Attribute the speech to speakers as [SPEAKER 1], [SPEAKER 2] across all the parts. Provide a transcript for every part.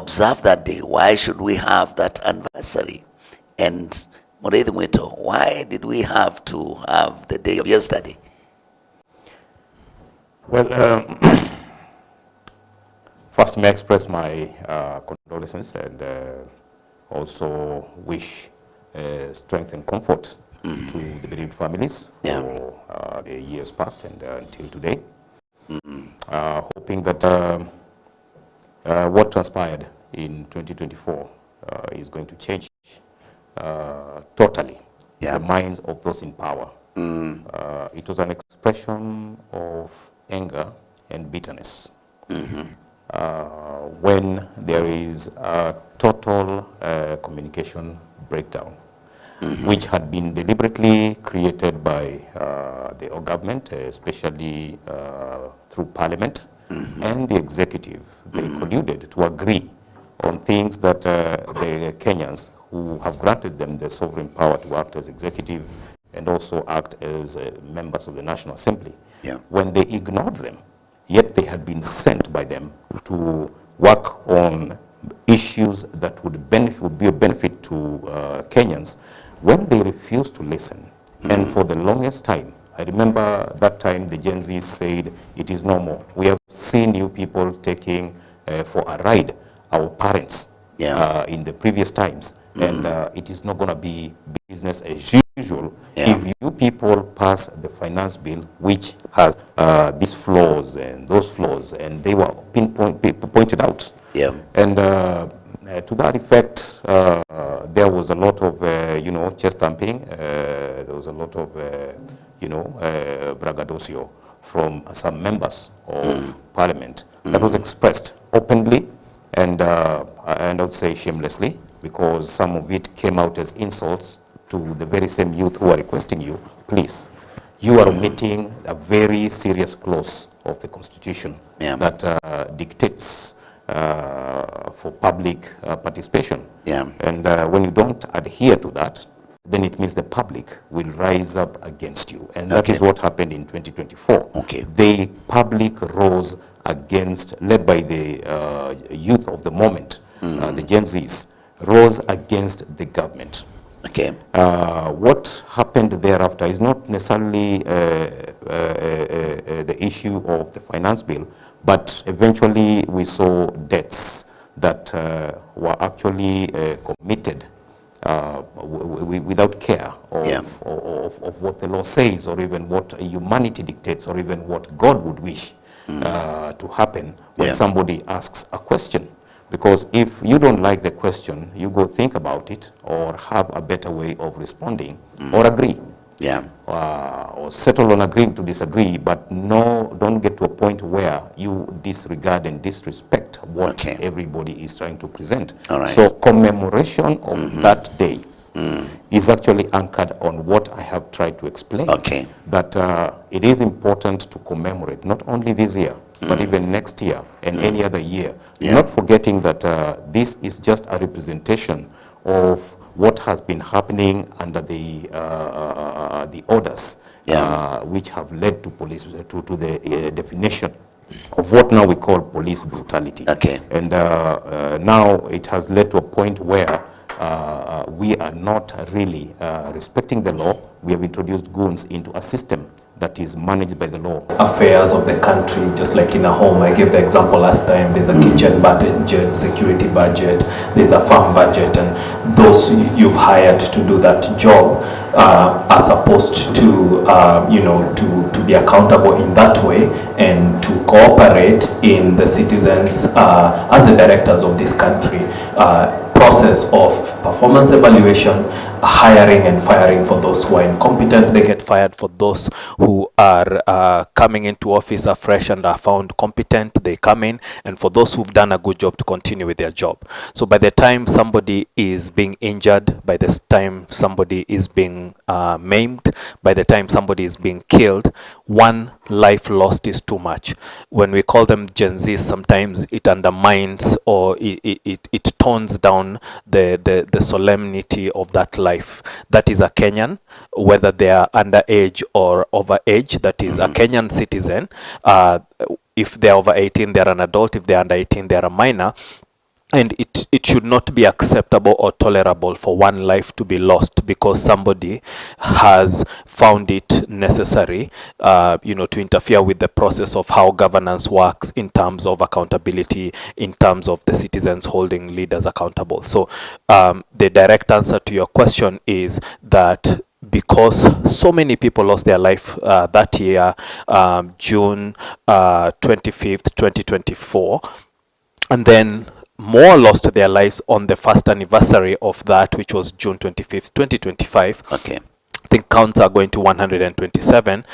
[SPEAKER 1] observe that day? Why should we have that anniversary? And Mureithi Mwito, why did we have to have the day of yesterday?
[SPEAKER 2] Well, first may I express my condolences and also wish strength and comfort to the bereaved families for the years past and until today. Hoping that what transpired in 2024 is going to change totally the minds of those in power. It was an expression of anger and bitterness. When there is a total communication breakdown, which had been deliberately created by the government, especially through Parliament and the executive. They colluded to agree on things that the Kenyans who have granted them the sovereign power to act as executive and also act as members of the National Assembly, when they ignored them, yet they had been sent by them to work on issues that would be a benefit to Kenyans. When they refused to listen, and for the longest time, I remember that time the Gen Z said, it is no more. We have seen you people taking for a ride our parents in the previous times, and it is not going to be business as usual if you people pass the finance bill, which has these flaws and those flaws, and they were pointed out. And to that effect, there was a lot of, chest thumping. There was a lot of, braggadocio from some members of Parliament that was expressed openly and I would say shamelessly, because some of it came out as insults to the very same youth who are requesting you, please, you are omitting a very serious clause of the Constitution that dictates for public participation. And when you don't adhere to that, then it means the public will rise up against you. And that is what happened in 2024. The public rose against, led by the youth of the moment, the Gen Zs, rose against the government. What happened thereafter is not necessarily the issue of the finance bill, but eventually we saw deaths that were actually committed without care of what the law says, or even what humanity dictates, or even what God would wish to happen when somebody asks a question. Because if you don't like the question, you go think about it, or have a better way of responding, or agree. Or settle on agreeing to disagree, but don't get to a point where you disregard and disrespect what everybody is trying to present. So commemoration of that day is actually anchored on what I have tried to explain, that it is important to commemorate not only this year, but even next year and any other year. Not forgetting that this is just a representation of what has been happening under the orders, which have led to police to the definition of what now we call police brutality. And now it has led to a point where we are not really respecting the law. We have introduced goons into a system that is managed by the law.
[SPEAKER 3] Affairs of the country, just like in a home. I gave the example last time, there's a kitchen budget, security budget, there's a farm budget, and those you've hired to do that job are supposed to, to be accountable in that way and to cooperate in the citizens as the directors of this country process of performance evaluation, hiring and firing for those who are incompetent. They get fired for those who are coming into office afresh and are found competent. They come in, and for those who've done a good job, to continue with their job. So by the time somebody is being injured, by the time somebody is being maimed, by the time somebody is being killed, one life lost is too much. When we call them Gen Z, sometimes it undermines or it tones down the solemnity of that life. That is a Kenyan, whether they are underage or overage. That is a Kenyan citizen. If they are over 18, they are an adult. If they are under 18, they are a minor. And it should not be acceptable or tolerable for one life to be lost because somebody has found it necessary, to interfere with the process of how governance works in terms of accountability, in terms of the citizens holding leaders accountable. So the direct answer to your question is that because so many people lost their life that year, June 25th, 2024, and then more lost their lives on the first anniversary of that, which was June 25th, 2025.
[SPEAKER 1] Okay.
[SPEAKER 3] I think counts are going to 127.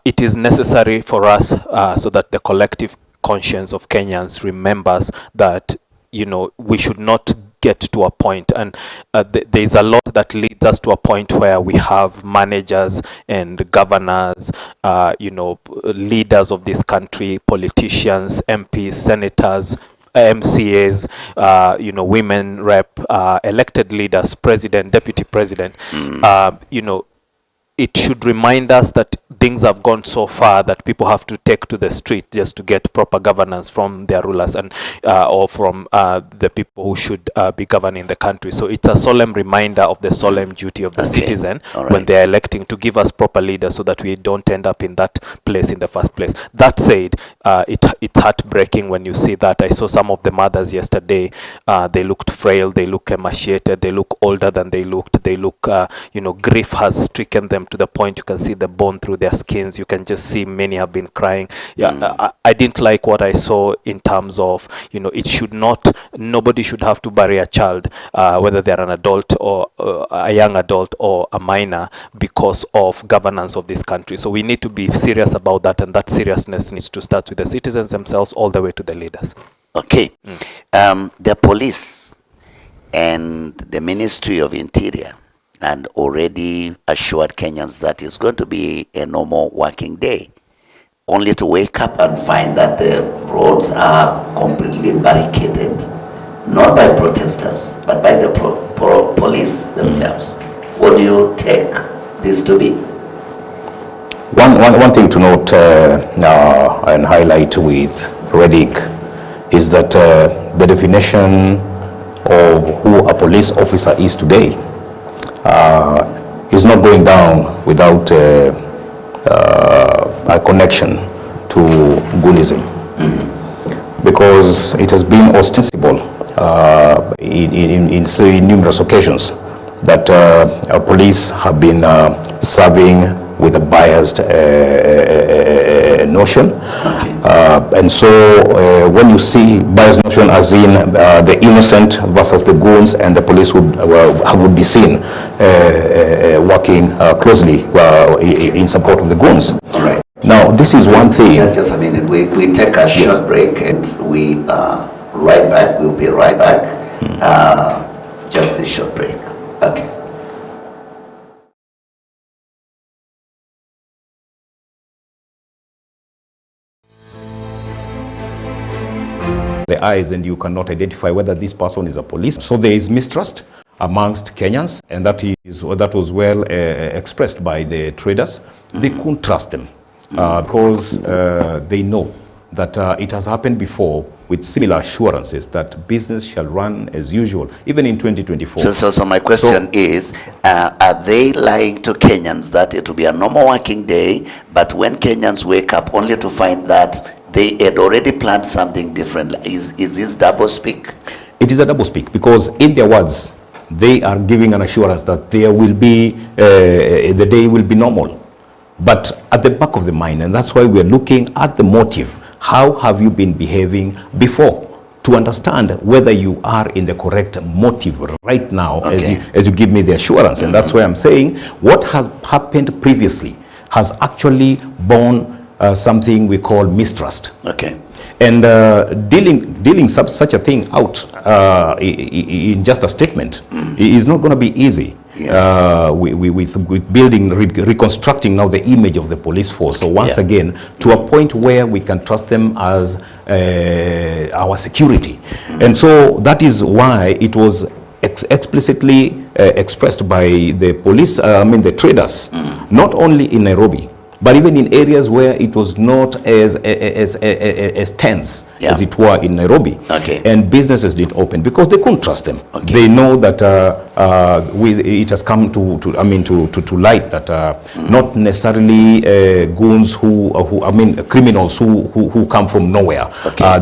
[SPEAKER 3] It is necessary for us so that the collective conscience of Kenyans remembers that, we should not get to a point, and there's a lot that leads us to a point where we have managers and governors, leaders of this country, politicians, MPs, senators, MCAs, women rep, elected leaders, president, deputy president, it should remind us that things have gone so far that people have to take to the street just to get proper governance from their rulers and or from the people who should be governing the country. So it's a solemn reminder of the solemn duty of the citizen when they are electing to give us proper leaders so that we don't end up in that place in the first place. That said, it's heartbreaking when you see that. I saw some of the mothers yesterday. They looked frail, they look emaciated, they look older than they looked. They look, grief has stricken them to the point you can see the bone through their skins. You can just see many have been crying. I didn't like what I saw in terms of, it should not, nobody should have to bury a child, whether they're an adult or a young adult or a minor, because of governance of this country. So we need to be serious about that, and that seriousness needs to start with the citizens themselves all the way to the leaders.
[SPEAKER 1] Okay. The police and the Ministry of Interior and already assured Kenyans that it's going to be a normal working day, only to wake up and find that the roads are completely barricaded, not by protesters, but by the police themselves. What do you take this to be?
[SPEAKER 2] One thing to note and highlight with Redick is that the definition of who a police officer is today is not going down without a connection to Gunism, because it has been ostensible in numerous occasions that police have been serving with a biased notion. And so when you see biased notion as in the innocent versus the goons, and the police would be seen working closely in support of the goons. Now, this is one thing.
[SPEAKER 1] Just a minute. We take a short break and we are right back. We'll be right back. Just a short break. Okay.
[SPEAKER 2] The eyes, and you cannot identify whether this person is a police. So there is mistrust amongst Kenyans, and that was well expressed by the traders. They couldn't trust them because they know that it has happened before with similar assurances that business shall run as usual, even in 2024.
[SPEAKER 1] So my question is, are they lying to Kenyans that it will be a normal working day, but when Kenyans wake up only to find that they had already planned something different? Is this double speak?
[SPEAKER 2] It is a double speak, because in their words, they are giving an assurance that there will be, the day will be normal. But at the back of the mind, and that's why we're looking at the motive. How have you been behaving before, to understand whether you are in the correct motive right now, as you give me the assurance. And that's why I'm saying what has happened previously has actually borne something we call mistrust. And dealing such a thing out in just a statement is not going to be easy. With building, reconstructing now the image of the police force. So once again, to a point where we can trust them as our security. And so that is why it was explicitly expressed by the police, the traders, not only in Nairobi, But even in areas where it was not as tense as it were in Nairobi, and businesses didn't open because they couldn't trust them. They know that it has come to light that not necessarily goons criminals who come from nowhere.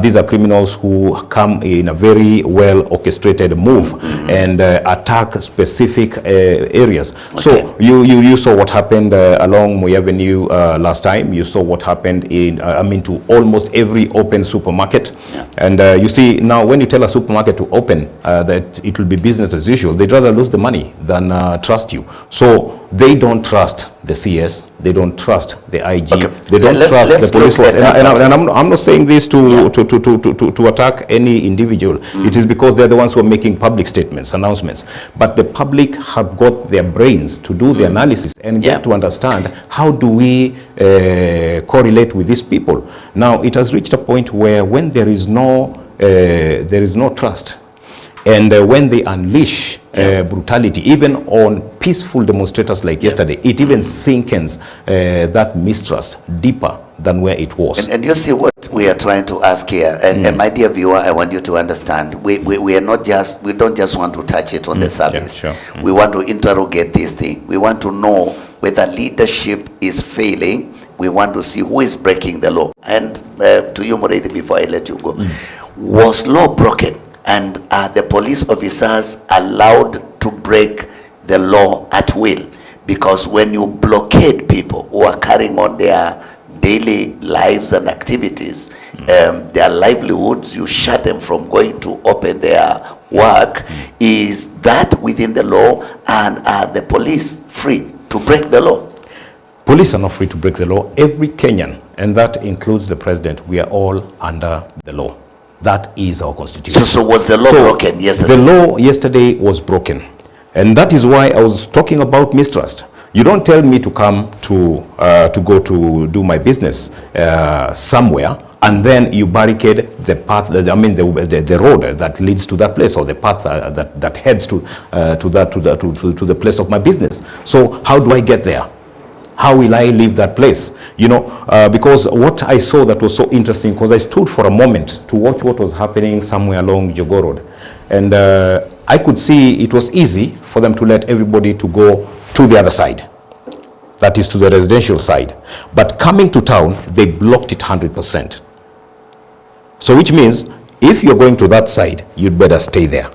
[SPEAKER 2] These are criminals who come in a very well orchestrated move and attack specific areas. So you saw what happened along Moi Avenue last time. You saw what happened in to almost every open supermarket. And you see now when you tell a supermarket to open that it will be business as usual, they'd rather lose the money than trust you. So they don't trust the CS, they don't trust the IG, they don't trust the police force. And I'm not saying this to attack any individual. It is because they're the ones who are making public statements, announcements. But the public have got their brains to do the analysis and get to understand how do we correlate with these people. Now it has reached a point where when there is no trust, and when they unleash brutality, even on peaceful demonstrators like yesterday, it even sinkens that mistrust deeper than where it was.
[SPEAKER 1] And you see what we are trying to ask here, and my dear viewer, I want you to understand, we don't just want to touch it on the surface. We want to interrogate this thing. We want to know whether leadership is failing. We want to see who is breaking the law. And to you, Moredi, before I let you go, was law broken? And are the police officers allowed to break the law at will? Because when you blockade people who are carrying on their daily lives and activities, their livelihoods, you shut them from going to open their work, is that within the law? And are the police free to break the law?
[SPEAKER 2] Police are not free to break the law. Every Kenyan, and that includes the president, we are all under the law. That is our constitution. So
[SPEAKER 1] was the law broken yesterday?
[SPEAKER 2] The law yesterday was broken. And that is why I was talking about mistrust. You don't tell me to come to go to do my business somewhere, and then you barricade the path, the road that leads to that place, or the path that heads to the place of my business. So how do I get there? How will I leave that place? You know, because what I saw that was so interesting, because I stood for a moment to watch what was happening somewhere along Jogoo Road. And I could see it was easy for them to let everybody to go to the other side. That is to the residential side. But coming to town, they blocked it 100%. So which means, if you're going to that side, you'd better stay there.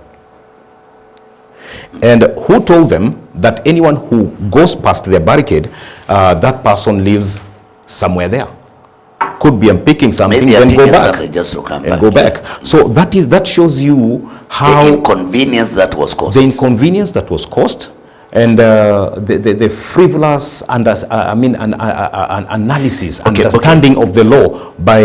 [SPEAKER 2] And who told them that anyone who goes past their barricade, that person lives somewhere there? Could be I'm picking something, then go back.
[SPEAKER 1] Just to come
[SPEAKER 2] and
[SPEAKER 1] back,
[SPEAKER 2] go back. So that shows you how
[SPEAKER 1] the inconvenience that was caused.
[SPEAKER 2] The inconvenience that was caused, and the frivolous analysis, understanding of the law by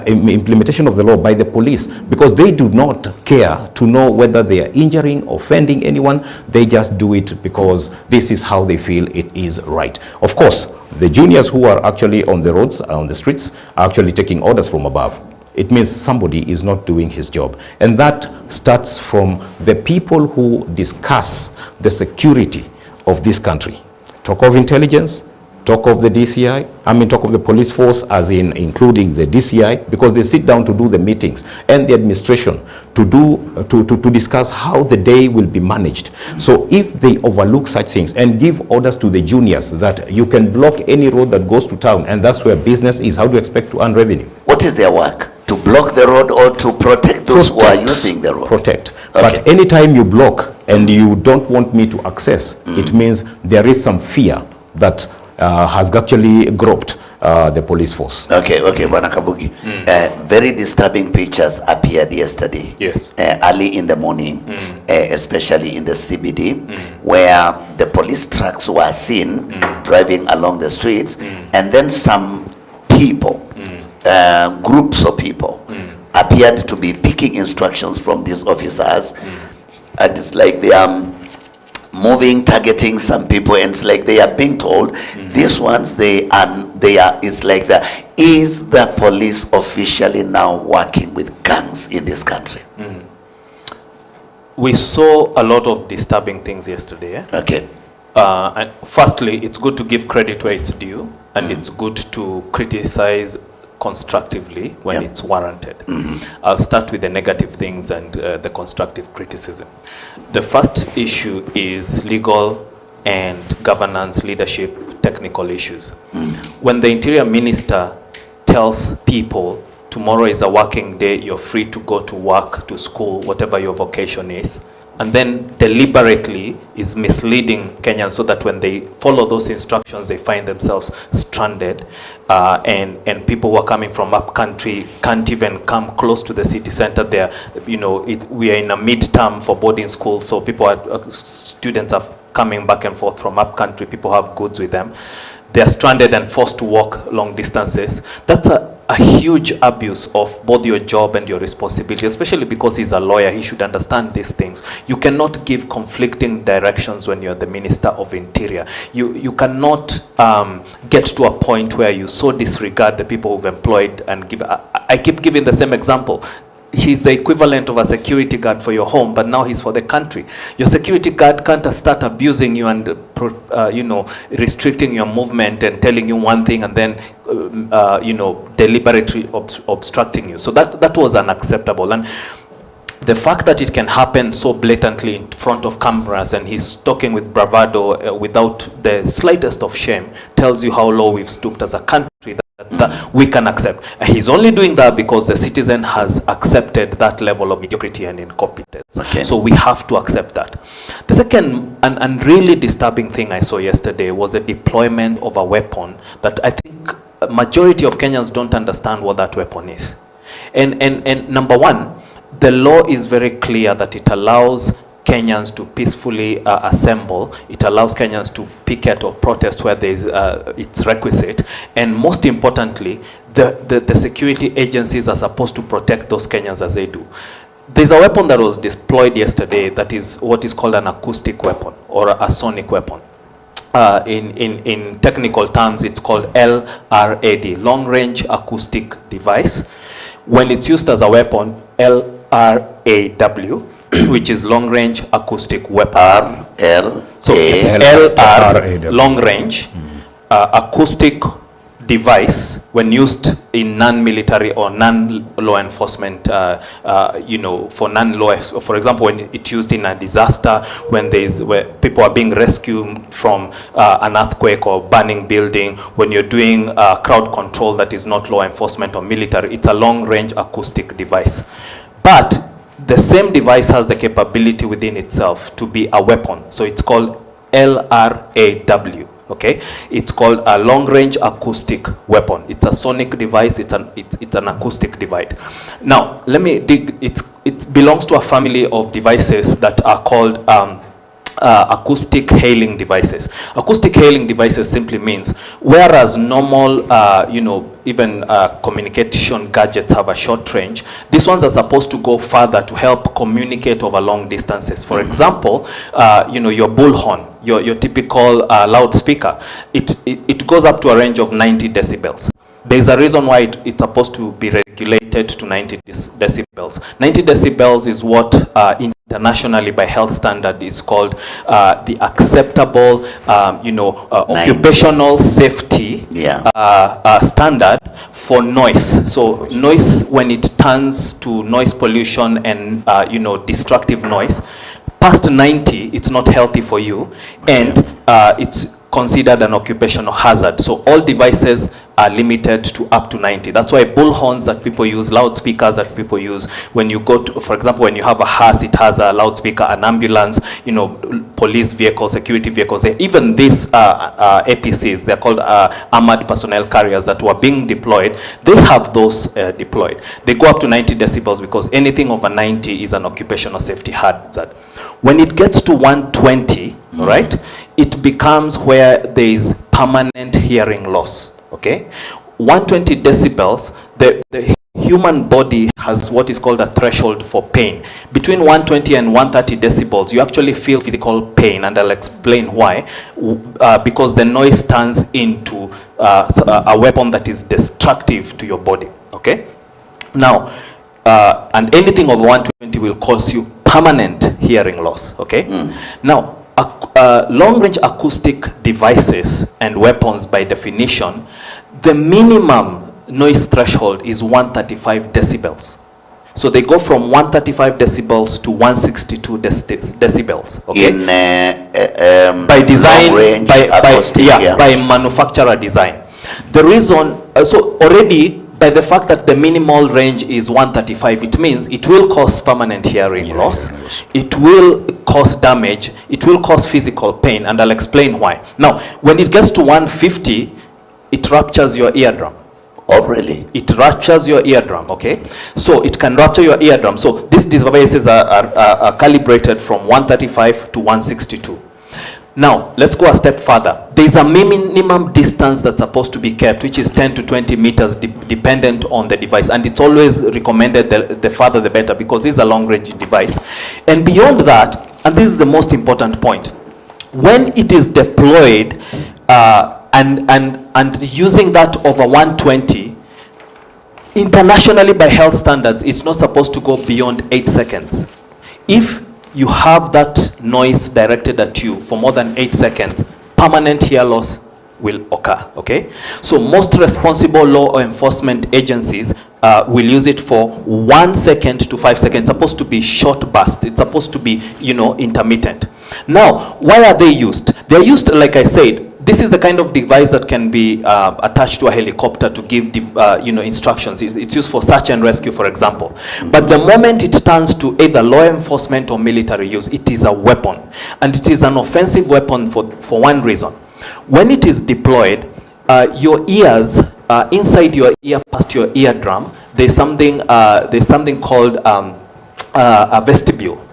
[SPEAKER 2] implementation of the law by the police, because they do not care to know whether they are injuring, offending anyone. They just do it because this is how they feel it is right. Of course, the juniors who are actually on the roads, on the streets, are actually taking orders from above. It means somebody is not doing his job. And that starts from the people who discuss the security of this country. Talk of intelligence, talk of the DCI, talk of the police force, as in including the DCI, because they sit down to do the meetings, and the administration to discuss how the day will be managed. So if they overlook such things and give orders to the juniors that you can block any road that goes to town, and that's where business is, how do you expect to earn revenue?
[SPEAKER 1] What is their work? To block the road or to protect those who are using the road?
[SPEAKER 2] Protect. Okay. But anytime you block and you don't want me to access, it means there is some fear that has actually groped the police force.
[SPEAKER 1] Okay, Bwana Kabugi. Very disturbing pictures appeared yesterday.
[SPEAKER 3] Yes.
[SPEAKER 1] Early in the morning, especially in the CBD, where the police trucks were seen driving along the streets, and then some people, groups of people, appeared to be picking instructions from these officers, and it's like they are moving, targeting some people, and it's like they are being told these ones it's like is the police officially now working with gangs in this country?
[SPEAKER 3] We saw a lot of disturbing things yesterday.
[SPEAKER 1] Okay.
[SPEAKER 3] And firstly, it's good to give credit where it's due, and it's good to criticize constructively when it's warranted. I'll start with the negative things and the constructive criticism. The first issue is legal and governance, leadership, technical issues. When the Interior Minister tells people tomorrow is a working day, you're free to go to work, to school, whatever your vocation is, and then deliberately is misleading Kenyans so that when they follow those instructions, they find themselves stranded, and people who are coming from up country can't even come close to the city center. There, we are in a midterm for boarding school, so students are coming back and forth from up country. People have goods with them. They are stranded and forced to walk long distances. That's a huge abuse of both your job and your responsibility, especially because he's a lawyer. He should understand these things. You cannot give conflicting directions when you're the Minister of Interior. You cannot get to a point where you so disregard the people who've employed and give. I keep giving the same example. He's the equivalent of a security guard for your home, but now he's for the country. Your security guard can't start abusing you and restricting your movement and telling you one thing and then deliberately obstructing you. So that was unacceptable. And the fact that it can happen so blatantly in front of cameras and he's talking with bravado without the slightest of shame tells you how low we've stooped as a country that we can accept. He's only doing that because the citizen has accepted that level of mediocrity and incompetence. Okay. So we have to accept that. The second and really disturbing thing I saw yesterday was the deployment of a weapon that I think a majority of Kenyans don't understand what that weapon is. And number one, the law is very clear that it allows Kenyans to peacefully assemble. It allows Kenyans to picket or protest where it's requisite. And most importantly, the security agencies are supposed to protect those Kenyans as they do. There's a weapon that was deployed yesterday that is what is called an acoustic weapon or a sonic weapon. In technical terms, it's called LRAD, Long Range Acoustic Device. When it's used as a weapon, LRAW, which is long range acoustic weapon. So it's LR, long range acoustic device when used in non-military or non-law enforcement, for non-law, for example, when it's used in a disaster, where people are being rescued from an earthquake or burning building, when you're doing crowd control that is not law enforcement or military, it's a long-range acoustic device. But the same device has the capability within itself to be a weapon. So it's called LRAW. Okay, it's called a long-range acoustic weapon. It's a sonic device. It's an acoustic device. Now, let me dig. It belongs to a family of devices that are called acoustic hailing devices. Acoustic hailing devices simply means, whereas normal, even communication gadgets have a short range, these ones are supposed to go further to help communicate over long distances. For example, your bullhorn, your typical loudspeaker, it goes up to a range of 90 decibels. There's a reason why it's supposed to be regulated to 90 decibels. 90 decibels is what internationally by health standard is called the acceptable, occupational safety standard for noise. So noise, when it turns to noise pollution and destructive noise, past 90, it's not healthy for you, and it's considered an occupational hazard. So all devices are limited to up to 90. That's why bullhorns that people use, loudspeakers that people use, when you go to, for example, when you have a hearse, it has a loudspeaker, an ambulance, police vehicles, security vehicles, even these APCs, they're called armored personnel carriers that were being deployed, they have those deployed. They go up to 90 decibels because anything over 90 is an occupational safety hazard. When it gets to 120, right, it becomes where there is permanent hearing loss. Okay, 120 decibels, the human body has what is called a threshold for pain. Between 120 and 130 decibels, you actually feel physical pain, and I'll explain why. Because the noise turns into a weapon that is destructive to your body. Okay, now, and anything over 120 will cause you permanent hearing loss. Okay, now long-range acoustic devices and weapons, by definition, the minimum noise threshold is 135 decibels. So they go from 135 decibels to 162 decibels. Okay.
[SPEAKER 1] In
[SPEAKER 3] by design,
[SPEAKER 1] long-range acoustic,
[SPEAKER 3] by manufacturer design. The reason, so already by the fact that the minimal range is 135, it means it will cause permanent hearing loss, it will cause damage, it will cause physical pain, and I'll explain why. Now, when it gets to 150, it ruptures your eardrum.
[SPEAKER 1] Oh, really?
[SPEAKER 3] It ruptures your eardrum, okay? So it can rupture your eardrum. So these devices are calibrated from 135 to 162. Now, let's go a step further. There's a minimum distance that's supposed to be kept, which is 10 to 20 meters dependent on the device. And it's always recommended the further the better, because this is a long-range device. And beyond that, and this is the most important point, when it is deployed and using that over 120, internationally by health standards, it's not supposed to go beyond 8 seconds. If you have that noise directed at you for more than 8 seconds, permanent hear loss will occur, okay? So most responsible law enforcement agencies will use it for 1 second to 5 seconds. It's supposed to be short bursts. It's supposed to be, intermittent. Now, why are they used? They're used, like I said, this is the kind of device that can be attached to a helicopter to give, instructions. It's used for search and rescue, for example. But the moment it turns to either law enforcement or military use, it is a weapon. And it is an offensive weapon for one reason. When it is deployed, your ears, inside your ear, past your eardrum, there's something called a vestibule.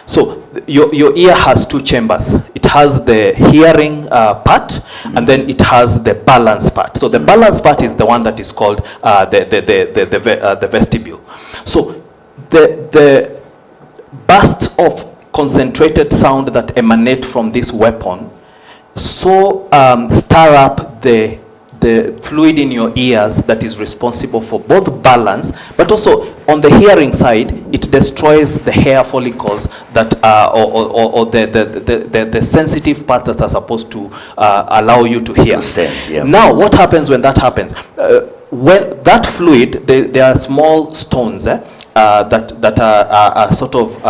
[SPEAKER 3] So your ear has two chambers. It has the hearing part, and then it has the balance part. So the balance part is the one that is called the vestibule. So the bursts of concentrated sound that emanate from this weapon stir up the fluid in your ears that is responsible for both balance, but also on the hearing side, it destroys the hair follicles that or the sensitive parts that are supposed to allow you to hear.
[SPEAKER 1] Sense, yeah.
[SPEAKER 3] Now, what happens when that happens? When that fluid, there are small stones that are sort of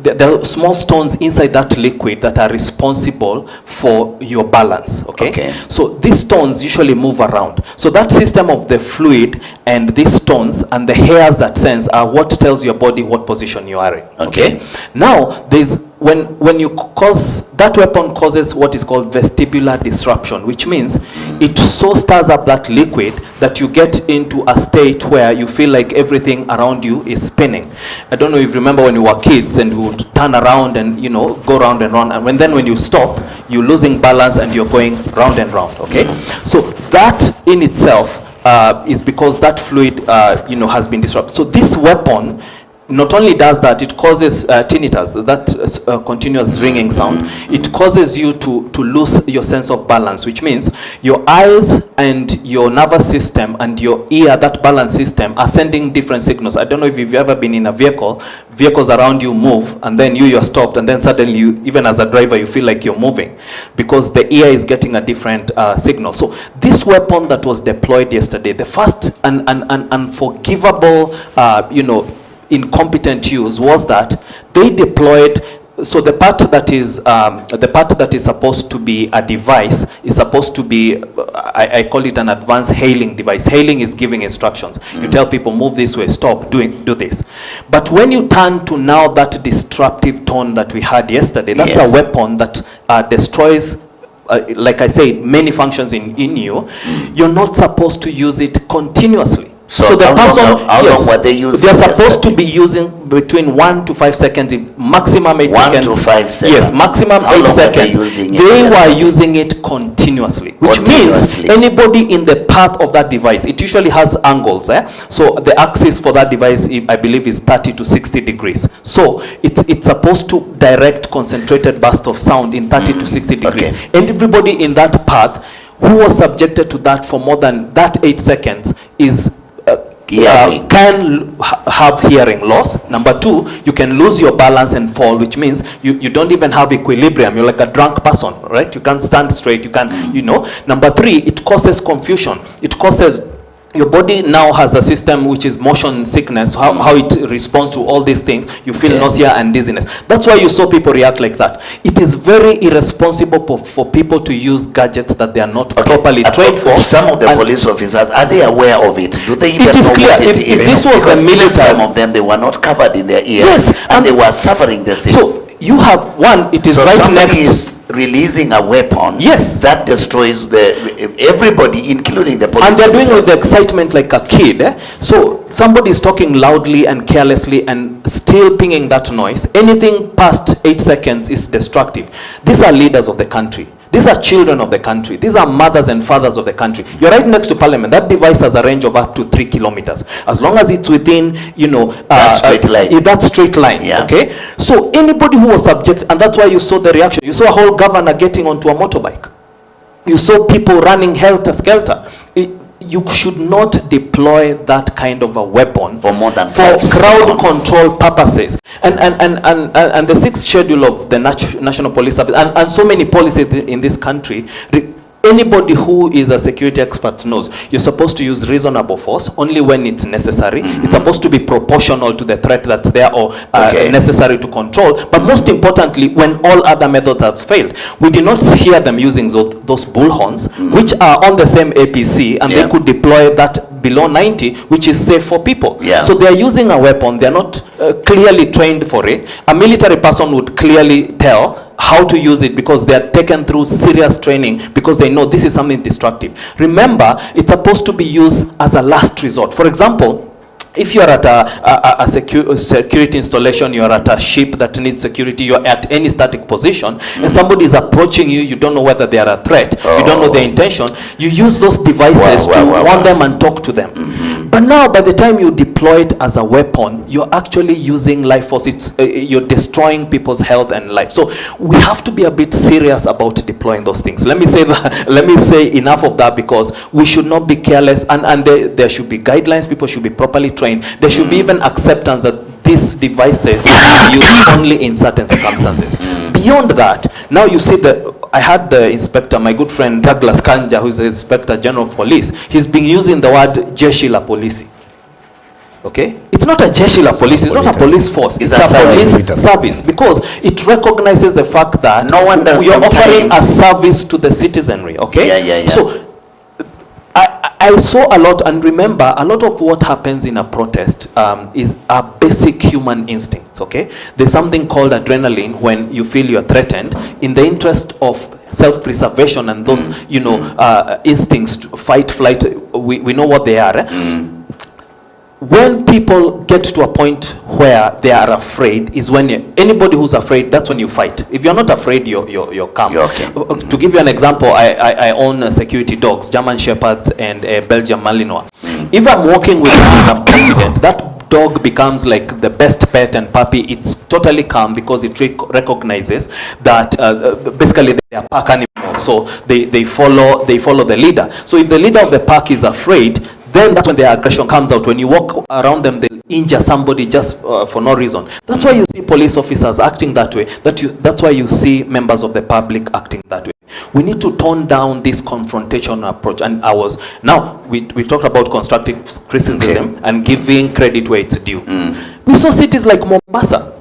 [SPEAKER 3] there are small stones inside that liquid that are responsible for your balance, okay? So these stones usually move around. So that system of the fluid and these stones and the hairs that sense are what tells your body what position you are in, okay? Now, there's when you cause, that weapon causes what is called vestibular disruption, which means it so stirs up that liquid that you get into a state where you feel like everything around you is spinning. I don't know if you remember when you were kids and you would turn around and, go round and round, and when you stop, you're losing balance and you're going round and round, okay? So that in itself is because that fluid, has been disrupted. So this weapon not only does that, it causes tinnitus, that continuous ringing sound. It causes you to lose your sense of balance, which means your eyes and your nervous system and your ear, that balance system, are sending different signals. I don't know if you've ever been in a vehicle, vehicles around you move, and then you're stopped, and then suddenly you, even as a driver, you feel like you're moving because the ear is getting a different signal. So this weapon that was deployed yesterday, the first and unforgivable, incompetent use was that they deployed, so the part that is supposed to be a device is supposed to be, I call it an advanced hailing device. Hailing is giving instructions. You tell people, move this way, stop, do this. But when you turn to now that disruptive tone that we had yesterday, that's a weapon that destroys, like I said, many functions in you. You're not supposed to use it continuously. So the person,
[SPEAKER 1] how long were they using?
[SPEAKER 3] They're supposed to be using between 1 to 5 seconds, maximum 8 seconds.
[SPEAKER 1] 1 to 5 seconds.
[SPEAKER 3] Yes, maximum 8 seconds. They were using it continuously, which means anybody in the path of that device, it usually has angles. So the axis for that device, I believe, is 30 to 60 degrees. So it's supposed to direct concentrated burst of sound in 30 to 60 degrees. And everybody in that path who was subjected to that for more than that 8 seconds is can have hearing loss. Number two, you can lose your balance and fall, which means you don't even have equilibrium. You're like a drunk person, right? You can't stand straight. You can, you know. Number three, it causes confusion. It causes, your body now has a system which is motion sickness, how it responds to all these things. You feel nausea and dizziness. That's why you saw people react like that. It is very irresponsible for people to use gadgets that they are not properly trained for.
[SPEAKER 1] Some of the police officers, are they aware of it? Do they even
[SPEAKER 3] it is
[SPEAKER 1] know
[SPEAKER 3] clear.
[SPEAKER 1] what it
[SPEAKER 3] If
[SPEAKER 1] is?
[SPEAKER 3] this was
[SPEAKER 1] Because
[SPEAKER 3] the military,
[SPEAKER 1] some of them, they were not covered in their ears,
[SPEAKER 3] yes,
[SPEAKER 1] and they were suffering the same.
[SPEAKER 3] So you have one, it is
[SPEAKER 1] So
[SPEAKER 3] right
[SPEAKER 1] somebody
[SPEAKER 3] next.
[SPEAKER 1] is releasing a weapon,
[SPEAKER 3] Yes,
[SPEAKER 1] that destroys everybody, including the police.
[SPEAKER 3] and they're doing it with the
[SPEAKER 1] themselves.
[SPEAKER 3] excitement like a kid. So somebody is talking loudly and carelessly and still pinging that noise. Anything past 8 seconds is destructive. These are leaders of the country. These are children of the country. These are mothers and fathers of the country. You're right next to Parliament. That device has a range of up to 3 kilometers. As long as it's within, you know,
[SPEAKER 1] That straight line.
[SPEAKER 3] That straight line.
[SPEAKER 1] Yeah.
[SPEAKER 3] Okay. So anybody who was subject, and that's why you saw the reaction. You saw a whole governor getting onto a motorbike. You saw people running helter skelter. You should not deploy that kind of a weapon
[SPEAKER 1] For more than
[SPEAKER 3] for
[SPEAKER 1] 5
[SPEAKER 3] crowd
[SPEAKER 1] seconds.
[SPEAKER 3] control purposes. And the 6th schedule of the National Police Service and so many policies in this country, anybody who is a security expert knows you're supposed to use reasonable force only when it's necessary. It's supposed to be proportional to the threat that's there or necessary to control. But most importantly, when all other methods have failed. We did not hear them using those bullhorns, which are on the same APC, and they could deploy that below 90, which is safe for people. So they are using a weapon. They are not clearly trained for it. A military person would clearly tell how to use it because they are taken through serious training, because they know this is something destructive. Remember, it's supposed to be used as a last resort. For example, if you are at a security installation, you are at a ship that needs security, you are at any static position, and somebody is approaching you, you don't know whether they are a threat, you don't know their intention, you use those devices to warn them and talk to them. But now, by the time you deploy it as a weapon, you're actually using life force. You're destroying people's health and life. So we have to be a bit serious about deploying those things. Let me say that. Let me say enough of that, because we should not be careless, and there should be guidelines. People should be properly trained. There should be even acceptance that these devices are used only in certain circumstances. Beyond that, now you see that I had the inspector, my good friend Douglas Kanja, who's the Inspector General of Police. He's been using the word Jeshi la Polisi. Okay? It's not a Jeshi la Polisi, it's not a police force, it's a police service, because it recognizes the fact that
[SPEAKER 1] no one does
[SPEAKER 3] we are offering a
[SPEAKER 1] sometimes
[SPEAKER 3] service to the citizenry. Okay? So I saw a lot, and remember, a lot of what happens in a protest is a basic human instincts, okay? There's something called adrenaline when you feel you're threatened. In the interest of self-preservation and those, you know, instincts to fight, flight, we know what they are. When people get to a point where they are afraid is when anybody who's afraid, that's when you fight. If you're not afraid, you're calm.
[SPEAKER 1] You're okay.
[SPEAKER 3] To give you an example, I own security dogs, German Shepherds and Belgian Malinois. If I'm walking with them, I'm confident, that dog becomes like the best pet and puppy. It's totally calm because it recognizes that basically they are pack animals, so they follow the leader. So if the leader of the pack is afraid, then that's when the aggression comes out. When you walk around them, they'll injure somebody just for no reason. That's why you see police officers acting that way. That's why you see members of the public acting that way. We need to tone down this confrontation approach. And we talked about constructive criticism and giving credit where it's due. We saw cities like Mombasa.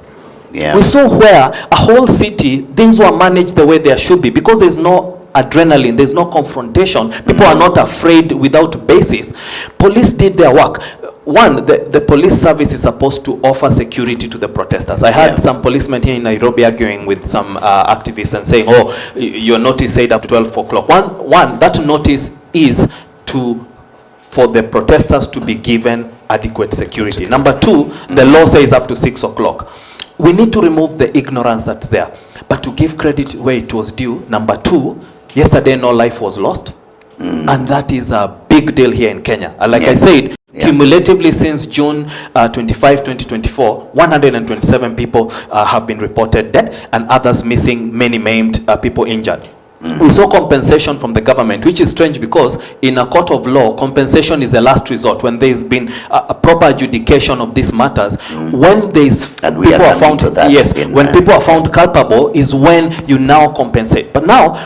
[SPEAKER 3] We saw where a whole city, things were managed the way they should be, because there's no adrenaline, there's no confrontation. People are not afraid without basis. Police did their work. One, the police service is supposed to offer security to the protesters. I had some policemen here in Nairobi arguing with some activists and saying, oh, your notice said up to 12 o'clock. One, that notice is for the protesters to be given adequate security. Number two, the law says up to 6 o'clock. We need to remove the ignorance that's there. But to give credit where it was due, number two, yesterday no life was lost. And that is a big deal here in Kenya. Like I said, cumulatively since June 25, 2024, 127 people have been reported dead, and others missing, many maimed, people injured. We saw compensation from the government, which is strange because in a court of law, compensation is a last resort when there's been a proper adjudication of these matters. When there's people are found, yes, when people are found culpable is when you now compensate. But now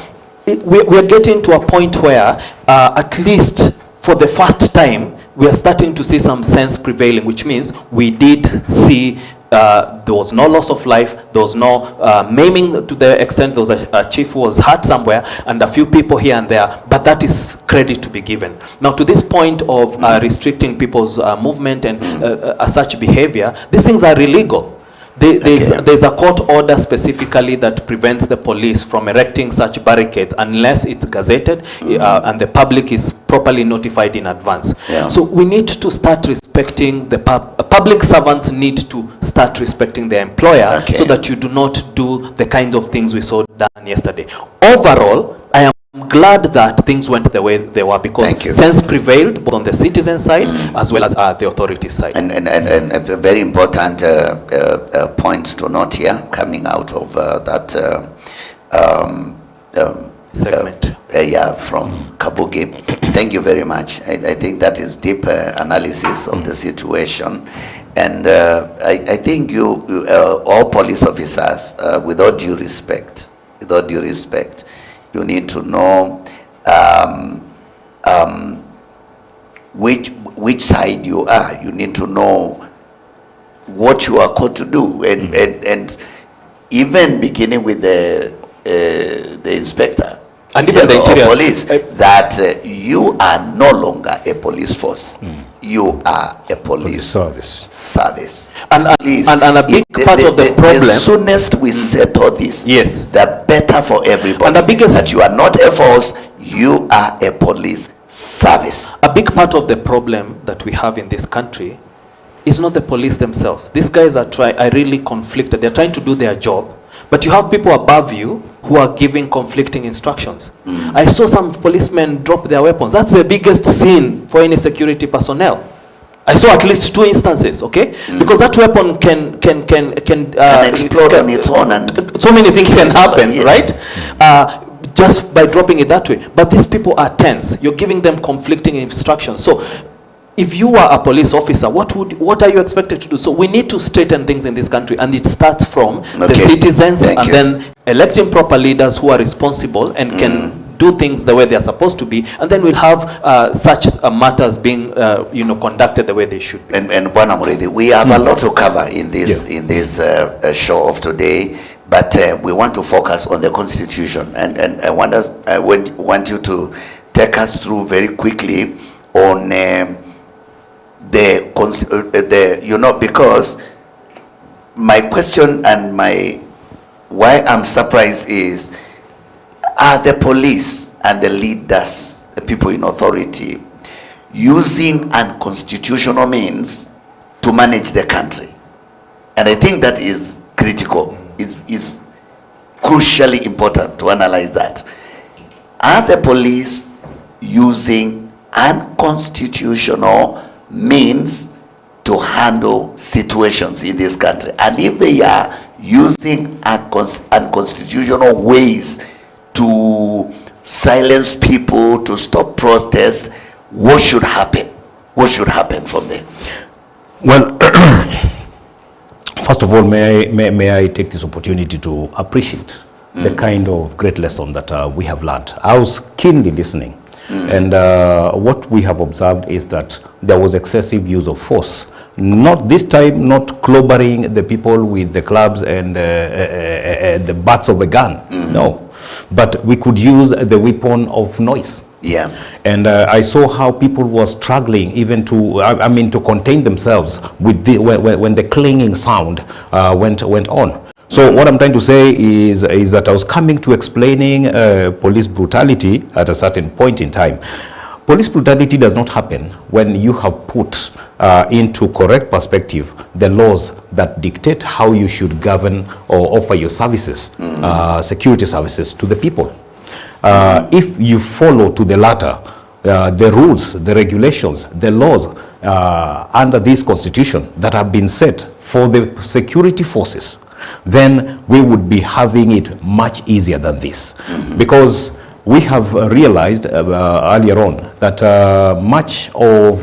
[SPEAKER 3] we're getting to a point where at least for the first time we are starting to see some sense prevailing, which means we did see there was no loss of life, there was no maiming to the extent there was a chief who was hurt somewhere and a few people here and there, but that is credit to be given. Now to this point of restricting people's movement and such behavior, these things are illegal. There's a court order specifically that prevents the police from erecting such barricades unless it's gazetted and the public is properly notified in advance. So we need to start respecting the public servants need to start respecting their employer so that you do not do the kinds of things we saw done yesterday. Overall, I am glad that things went the way they were because sense prevailed both on the citizen side as well as the authority side.
[SPEAKER 1] And a very important point to note here coming out of that
[SPEAKER 3] segment
[SPEAKER 1] from Kabugi. Thank you very much. I think that is deep analysis of the situation. And I think you all police officers, with all due respect, you need to know which side you are. You need to know what you are called to do, and even beginning with the inspector
[SPEAKER 3] and even the interior
[SPEAKER 1] police, that you are no longer a police force. You are a police service.
[SPEAKER 3] And a big part of the problem,
[SPEAKER 1] the soonest we settle this, the better for everybody.
[SPEAKER 3] And the biggest,
[SPEAKER 1] that you are not a force, you are a police service.
[SPEAKER 3] A big part of the problem that we have in this country is not the police themselves. These guys are really conflicted. They're trying to do their job, but you have people above you who are giving conflicting instructions. I saw some policemen drop their weapons. That's the biggest sin for any security personnel. I saw at least 2 instances, because that weapon can
[SPEAKER 1] explode on its own, and
[SPEAKER 3] so many things can happen, right? Just by dropping it that way. But these people are tense. You're giving them conflicting instructions. So if you are a police officer, what are you expected to do? So we need to straighten things in this country, and it starts from the citizens then electing proper leaders who are responsible and can do things the way they are supposed to be, and then we'll have such matters being conducted the way they should be.
[SPEAKER 1] And Bwana Murithi, we have a lot to cover in this show of today, but we want to focus on the Constitution, and I want you to take us through very quickly on because my question and why I'm surprised is, are the police and the leaders, the people in authority, using unconstitutional means to manage the country? And I think that is critical. Is crucially important to analyze that. Are the police using unconstitutional means to handle situations in this country? And if they are using unconstitutional ways to silence people, to stop protests, what should happen? What should happen from there?
[SPEAKER 4] Well, first of all, may I take this opportunity to appreciate the kind of great lesson that we have learned. I was keenly listening, and what we have observed is that there was excessive use of force. Not this time, not clobbering the people with the clubs and the butts of a gun. No. But we could use the weapon of noise. And I saw how people were struggling even to contain themselves with when the clanging sound went on. So what I'm trying to say is that I was coming to explaining police brutality at a certain point in time. Police brutality does not happen when you have put into correct perspective the laws that dictate how you should govern or offer your services, security services to the people. If you follow to the latter, the rules, the regulations, the laws under this constitution that have been set for the security forces, then we would be having it much easier than this. Because we have realized earlier on that much of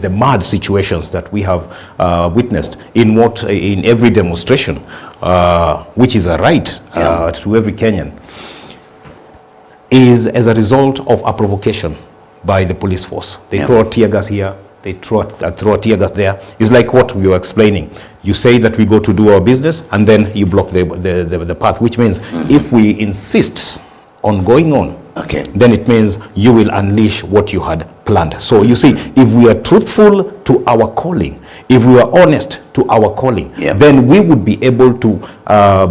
[SPEAKER 4] the mad situations that we have witnessed in every demonstration, which is a right to every Kenyan, is as a result of a provocation by the police force. They throw tear gas here, they throw tear gas there. It's like what we were explaining. You say that we go to do our business and then you block the path, which means if we insist on going on, then it means you will unleash what you had planned. So you see, if we are truthful to our calling, if we are honest to our calling, then we would be able to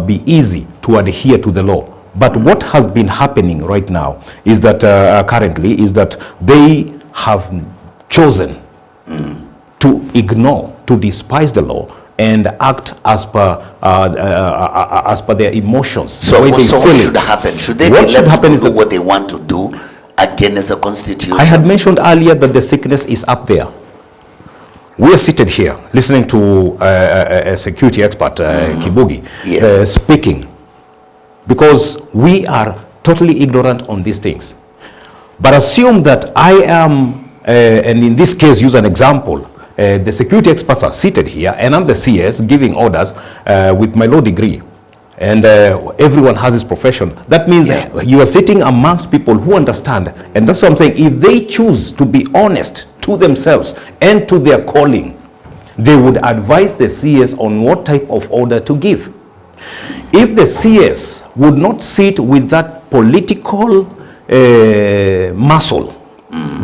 [SPEAKER 4] be easy to adhere to the law. But what has been happening right now is that currently is that they have chosen to ignore, to despise the law and act as per their emotions.
[SPEAKER 1] So what should happen? Should they be left to do what they want to do against the Constitution?
[SPEAKER 4] I had mentioned earlier that the sickness is up there. We are seated here listening to a security expert, Kibugi, speaking, because we are totally ignorant on these things. But assume that I am, and in this case use an example, the security experts are seated here and I'm the CS giving orders with my law degree, and everyone has his profession. That means you are sitting amongst people who understand, and that's what I'm saying. If they choose to be honest to themselves and to their calling, they would advise the CS on what type of order to give. If the CS would not sit with that political muscle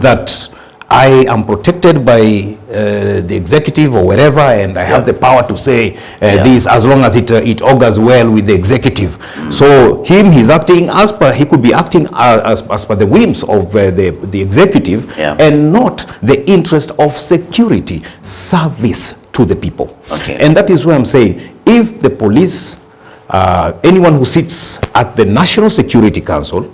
[SPEAKER 4] that I am protected by the executive or wherever, and I have the power to say this as long as it augurs well with the executive. So he's acting as per, he could be acting as per the whims of the executive and not the interest of security service to the people. And that is where I'm saying, if the police, anyone who sits at the National Security Council,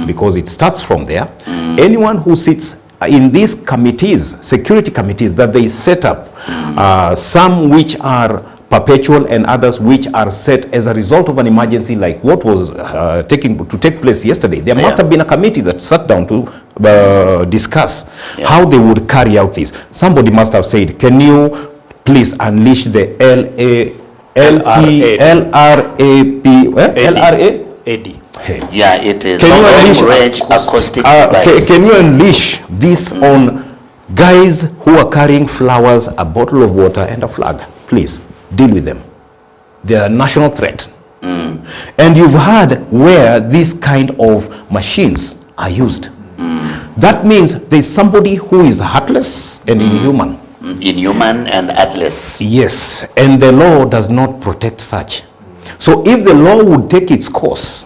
[SPEAKER 4] because it starts from there, anyone who sits in these committees, security committees that they set up, some which are perpetual and others which are set as a result of an emergency, like what was to take place yesterday. There must have been a committee that sat down to discuss how they would carry out this. Somebody must have said, can you please unleash the LRAP?
[SPEAKER 1] Yeah, it is.
[SPEAKER 4] Can you unleash
[SPEAKER 1] acoustic device?
[SPEAKER 4] Can you unleash this on guys who are carrying flowers, a bottle of water, and a flag? Please deal with them. They are a national threat. And you've heard where these kind of machines are used. That means there's somebody who is heartless and inhuman.
[SPEAKER 1] Inhuman and heartless.
[SPEAKER 4] Yes, and the law does not protect such. So if the law would take its course,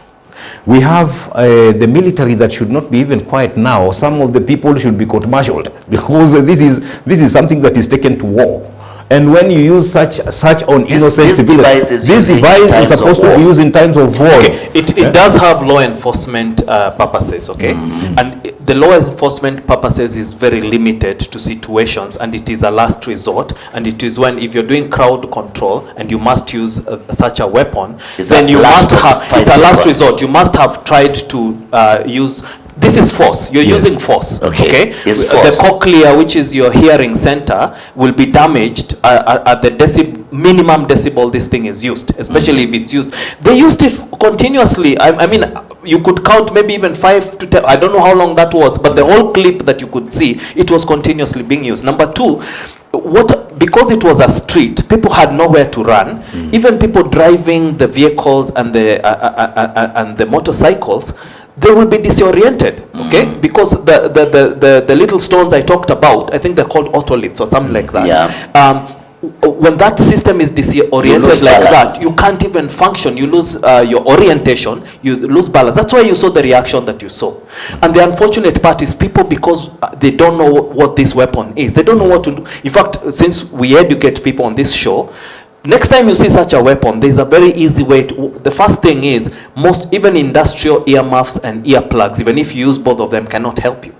[SPEAKER 4] we have the military that should not be even quiet now. Some of the people should be court-martialed, because this is something that is taken to war. And when you use such on innocent civilians, this device is supposed to be used in times of war.
[SPEAKER 3] It does have law enforcement purposes, and the law enforcement purposes is very limited to situations, and it is a last resort, and it is when, if you're doing crowd control and you must use such a weapon, then you must have, it's a last resort. You must have tried to use. This is force. You're using force. Okay.
[SPEAKER 1] It's force.
[SPEAKER 3] The cochlea, which is your hearing center, will be damaged at the minimum decibel this thing is used, especially if it's used. They used it continuously. I mean, you could count maybe even 5 to 10. I don't know how long that was, but the whole clip that you could see, it was continuously being used. Number two, because it was a street, people had nowhere to run. Even people driving the vehicles and the motorcycles, they will be disoriented, because the little stones I talked about, I think they're called otoliths or something like that. When that system is disoriented like that, you can't even function. You lose your orientation, you lose balance. That's why you saw the reaction that you saw. And the unfortunate part is people, because they don't know what this weapon is, they don't know what to do. In fact, since we educate people on this show, next time you see such a weapon, there's a very easy way to. The first thing is, even industrial earmuffs and earplugs, even if you use both of them, cannot help you.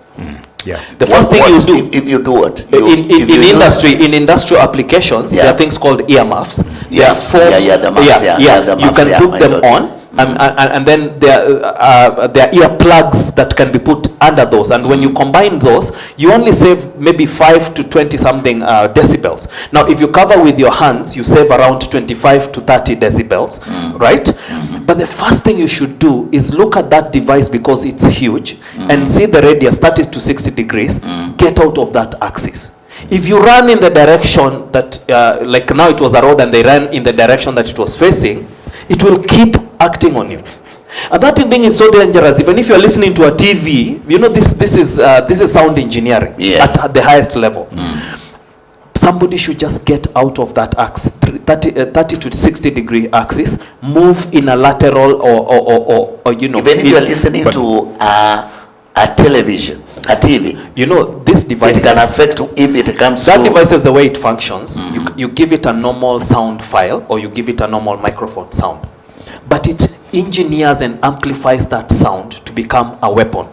[SPEAKER 4] Yeah.
[SPEAKER 3] The first thing you do,
[SPEAKER 1] if you do what?
[SPEAKER 3] In industrial applications, there are things called earmuffs. They are
[SPEAKER 1] the muffs, the
[SPEAKER 3] you
[SPEAKER 1] muffs,
[SPEAKER 3] can put them on. And then there are earplugs that can be put under those, and when you combine those, you only save maybe 5 to 20 something decibels. Now if you cover with your hands, you save around 25 to 30 decibels, right? But the first thing you should do is look at that device, because it's huge, and see the radius, 30 to 60 degrees, get out of that axis. If you run in the direction that, like now it was a road and they ran in the direction that it was facing, it will keep acting on you. And that thing is so dangerous. Even if you're listening to a TV, you know, this is sound engineering at the highest level. Somebody should just get out of that axis, 30 to 60 degree axis, move in a lateral or you know.
[SPEAKER 1] Even if you're listening to a television, a TV,
[SPEAKER 3] you know, this device,
[SPEAKER 1] it can affect if it comes
[SPEAKER 3] that
[SPEAKER 1] to
[SPEAKER 3] device is the way it functions. You give it a normal sound file, or you give it a normal microphone sound, but it engineers and amplifies that sound to become a weapon.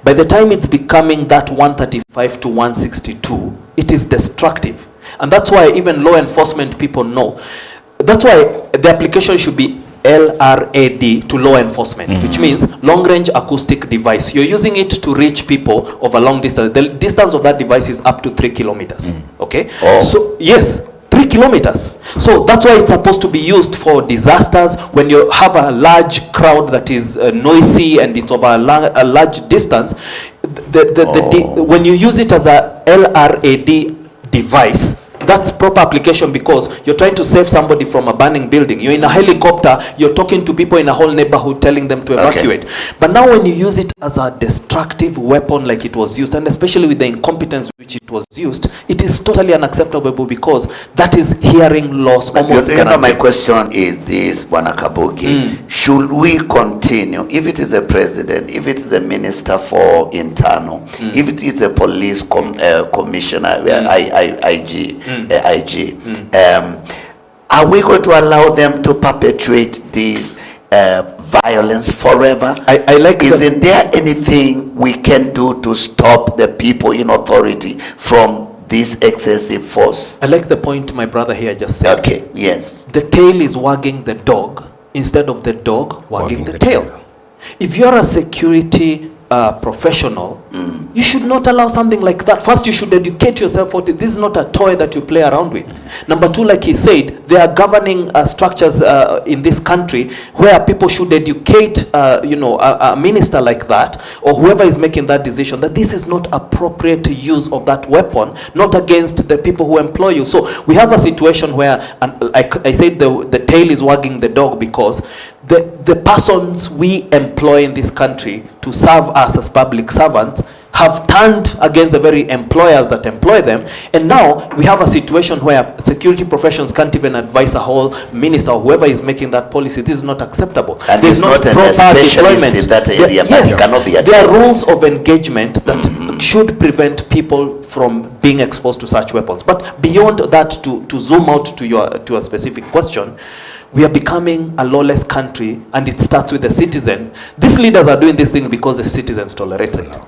[SPEAKER 3] By the time it's becoming that 135 to 162, it is destructive. And that's why even law enforcement people know. That's why the application should be LRAD to law enforcement, which means long range acoustic device. You're using it to reach people of a long distance. The distance of that device is up to 3 kilometers. Okay? So yes, 3 kilometers. So that's why it's supposed to be used for disasters. When you have a large crowd that is noisy and it's over a large distance, when you use it as a LRAD device, that's proper application, because you're trying to save somebody from a burning building. You're in a helicopter, you're talking to people in a whole neighborhood, telling them to evacuate. But now when you use it as a destructive weapon like it was used, and especially with the incompetence which it was used, it is totally unacceptable, because that is hearing loss almost guaranteed.
[SPEAKER 1] You know, my question is this, Bwana Kabugi, should we continue, if it is a president, if it is a minister for internal, if it is a police commissioner, IG, are we going to allow them to perpetuate this violence forever?
[SPEAKER 3] I like.
[SPEAKER 1] Isn't there anything we can do to stop the people in authority from this excessive force?
[SPEAKER 3] I like the point my brother here just said.
[SPEAKER 1] Okay, yes.
[SPEAKER 3] The tail is wagging the dog instead of the dog wagging the tail. If you're a security professional, you should not allow something like that. First, you should educate yourself. This is not a toy that you play around with. Number two, like he said, there are governing structures in this country where people should educate, a minister like that, or whoever is making that decision, that this is not appropriate use of that weapon, not against the people who employ you. So we have a situation where, like I said, the tail is wagging the dog, because the persons we employ in this country to serve us as public servants have turned against the very employers that employ them, and now we have a situation where security professions can't even advise a whole minister or whoever is making that policy. This is not acceptable.
[SPEAKER 1] And there's not a specialist in that area, but it cannot be addressed.
[SPEAKER 3] There are rules of engagement that should prevent people from being exposed to such weapons. But beyond that, to zoom out to a specific question, we are becoming a lawless country, and it starts with the citizen. These leaders are doing this thing because the citizens tolerate it.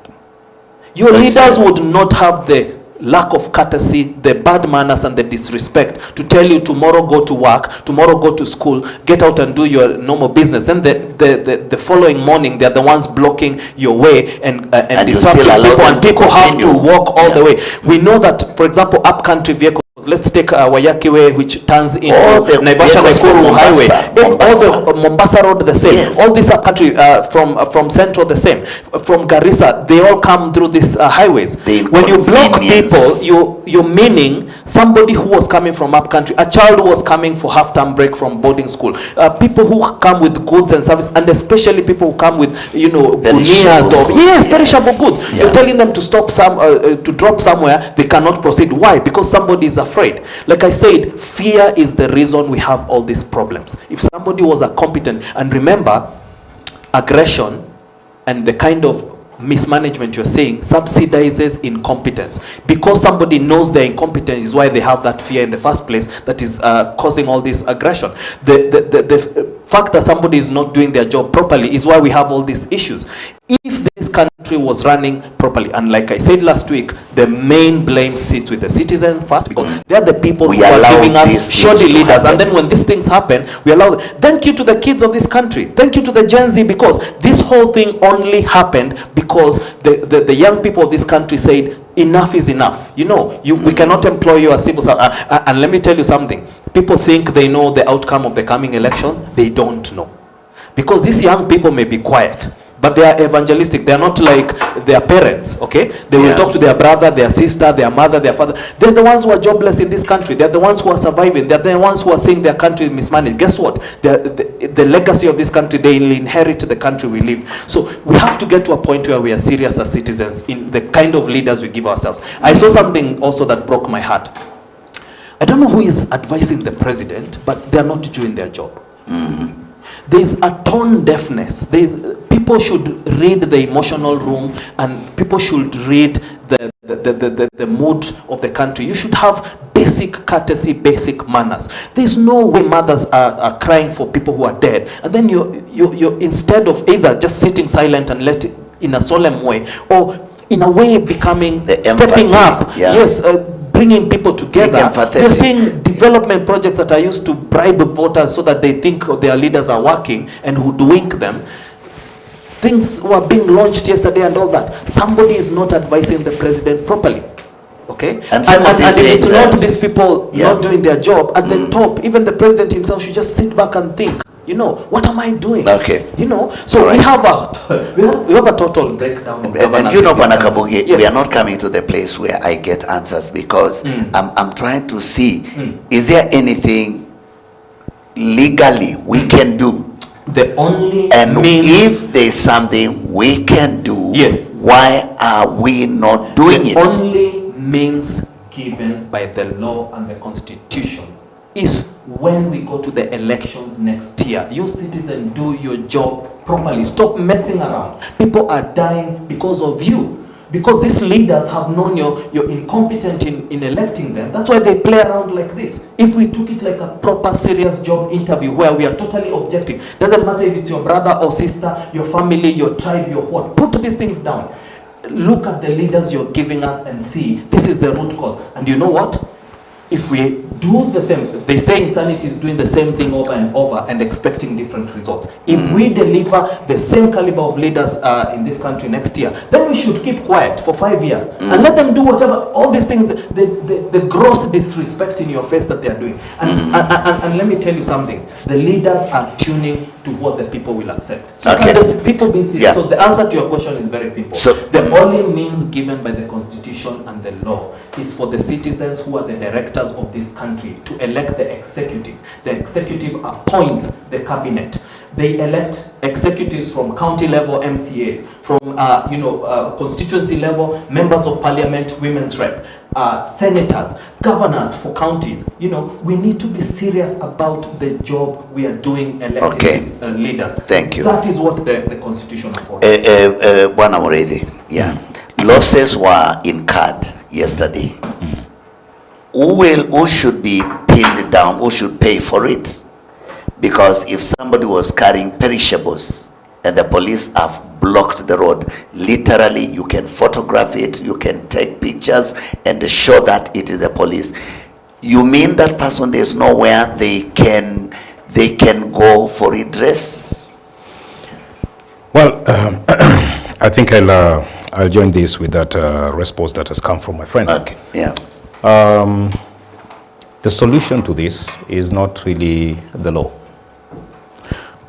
[SPEAKER 3] Your leaders would not have the lack of courtesy, the bad manners, and the disrespect to tell you tomorrow go to work, tomorrow go to school, get out and do your normal business. And the following morning, they're the ones blocking your way and disrupting people, and people have to walk all the way. We know that, for example, upcountry vehicles, let's take Wayaki Way, which turns into Naivasha Nakuru Highway. All the Mombasa Road, the same. Yes. All these upcountry from Central, the same. From Garissa, they all come through these highways. When you block people, you're meaning somebody who was coming from upcountry, a child who was coming for half-term break from boarding school, people who come with goods and service, and especially people who come with, gunias of perishable goods. Yeah. You're telling them to stop to drop somewhere, they cannot proceed. Why? Because somebody is afraid. Like I said, fear is the reason we have all these problems. If somebody was a competent, and remember, aggression and the kind of mismanagement you're saying subsidizes incompetence, because somebody knows they're incompetent is why they have that fear in the first place that is causing all this aggression. The fact that somebody is not doing their job properly is why we have all these issues. If these this country was running properly. And like I said last week, the main blame sits with the citizens first, because they are the people who are giving us shoddy leaders. And then when these things happen, we allow them. Thank you to the kids of this country. Thank you to the Gen Z, because this whole thing only happened because the young people of this country said, enough is enough. You know, we cannot employ you as civil servants. And let me tell you something. People think they know the outcome of the coming elections. They don't know. Because these young people may be quiet, but they are evangelistic. They are not like their parents, okay? They will talk to their brother, their sister, their mother, their father. They're the ones who are jobless in this country. They're the ones who are surviving. They're the ones who are saying their country is mismanaged. Guess what? The legacy of this country, they will inherit the country we live. So we have to get to a point where we are serious as citizens in the kind of leaders we give ourselves. I saw something also that broke my heart. I don't know who is advising the president, but they are not doing their job. There's a tone deafness. People should read the emotional room, and people should read the mood of the country. You should have basic courtesy, basic manners. There's no way mothers are crying for people who are dead, and then you instead of either just sitting silent and let it in a solemn way, or in a way becoming stepping up. Yes. Bringing people together. They're saying development projects that are used to bribe voters so that they think their leaders are working and hoodwink them. Things were being launched yesterday and all that. Somebody is not advising the president properly. Okay? And it's not these people not doing their job at the top. Even the president himself should just sit back and think, you know, what am I doing? Okay. You know, so we have a total breakdown.
[SPEAKER 1] And you know, Panakabugi, we are not coming to the place where I get answers, because I'm trying to see, is there anything legally we can do?
[SPEAKER 3] The only
[SPEAKER 1] if there's something we can do, why are we not doing it?
[SPEAKER 3] The only means given by the law and the Constitution is when we go to the elections next year. You citizens, do your job properly. Stop messing around. People are dying because of you. Because these leaders have known you're incompetent in electing them. That's why they play around like this. If we took it like a proper serious job interview where we are totally objective, doesn't matter if it's your brother or sister, your family, your tribe, your what, put these things down. Look at the leaders you're giving us and see this is the root cause. And you know what? If we do the same, they say insanity is doing the same thing over and over and expecting different results. If we deliver the same caliber of leaders in this country next year, then we should keep quiet for 5 years and let them do whatever, all these things, the gross disrespect in your face that they are doing. And let me tell you something, the leaders are tuning to what the people will accept. So the people being serious. So the answer to your question is very simple. So, the only means given by the Constitution and the law is for the citizens who are the directors of this country to elect the executive. The executive appoints the cabinet. They elect executives from county level MCAs, from constituency level, members of parliament, women's rep, senators, governors for counties. You know, we need to be serious about the job we are doing electing these leaders.
[SPEAKER 1] Thank you.
[SPEAKER 3] That is what the Constitution affords.
[SPEAKER 1] Bwana Muriithi, losses were incurred yesterday. Who should be pinned down? Who should pay for it? Because if somebody was carrying perishables and the police have blocked the road, literally you can photograph it, you can take pictures and show that it is the police. You mean that person, there's nowhere they can go for redress?
[SPEAKER 4] Well, I think I'll join this with that response that has come from my friend.
[SPEAKER 1] Okay. Yeah.
[SPEAKER 4] The solution to this is not really the law,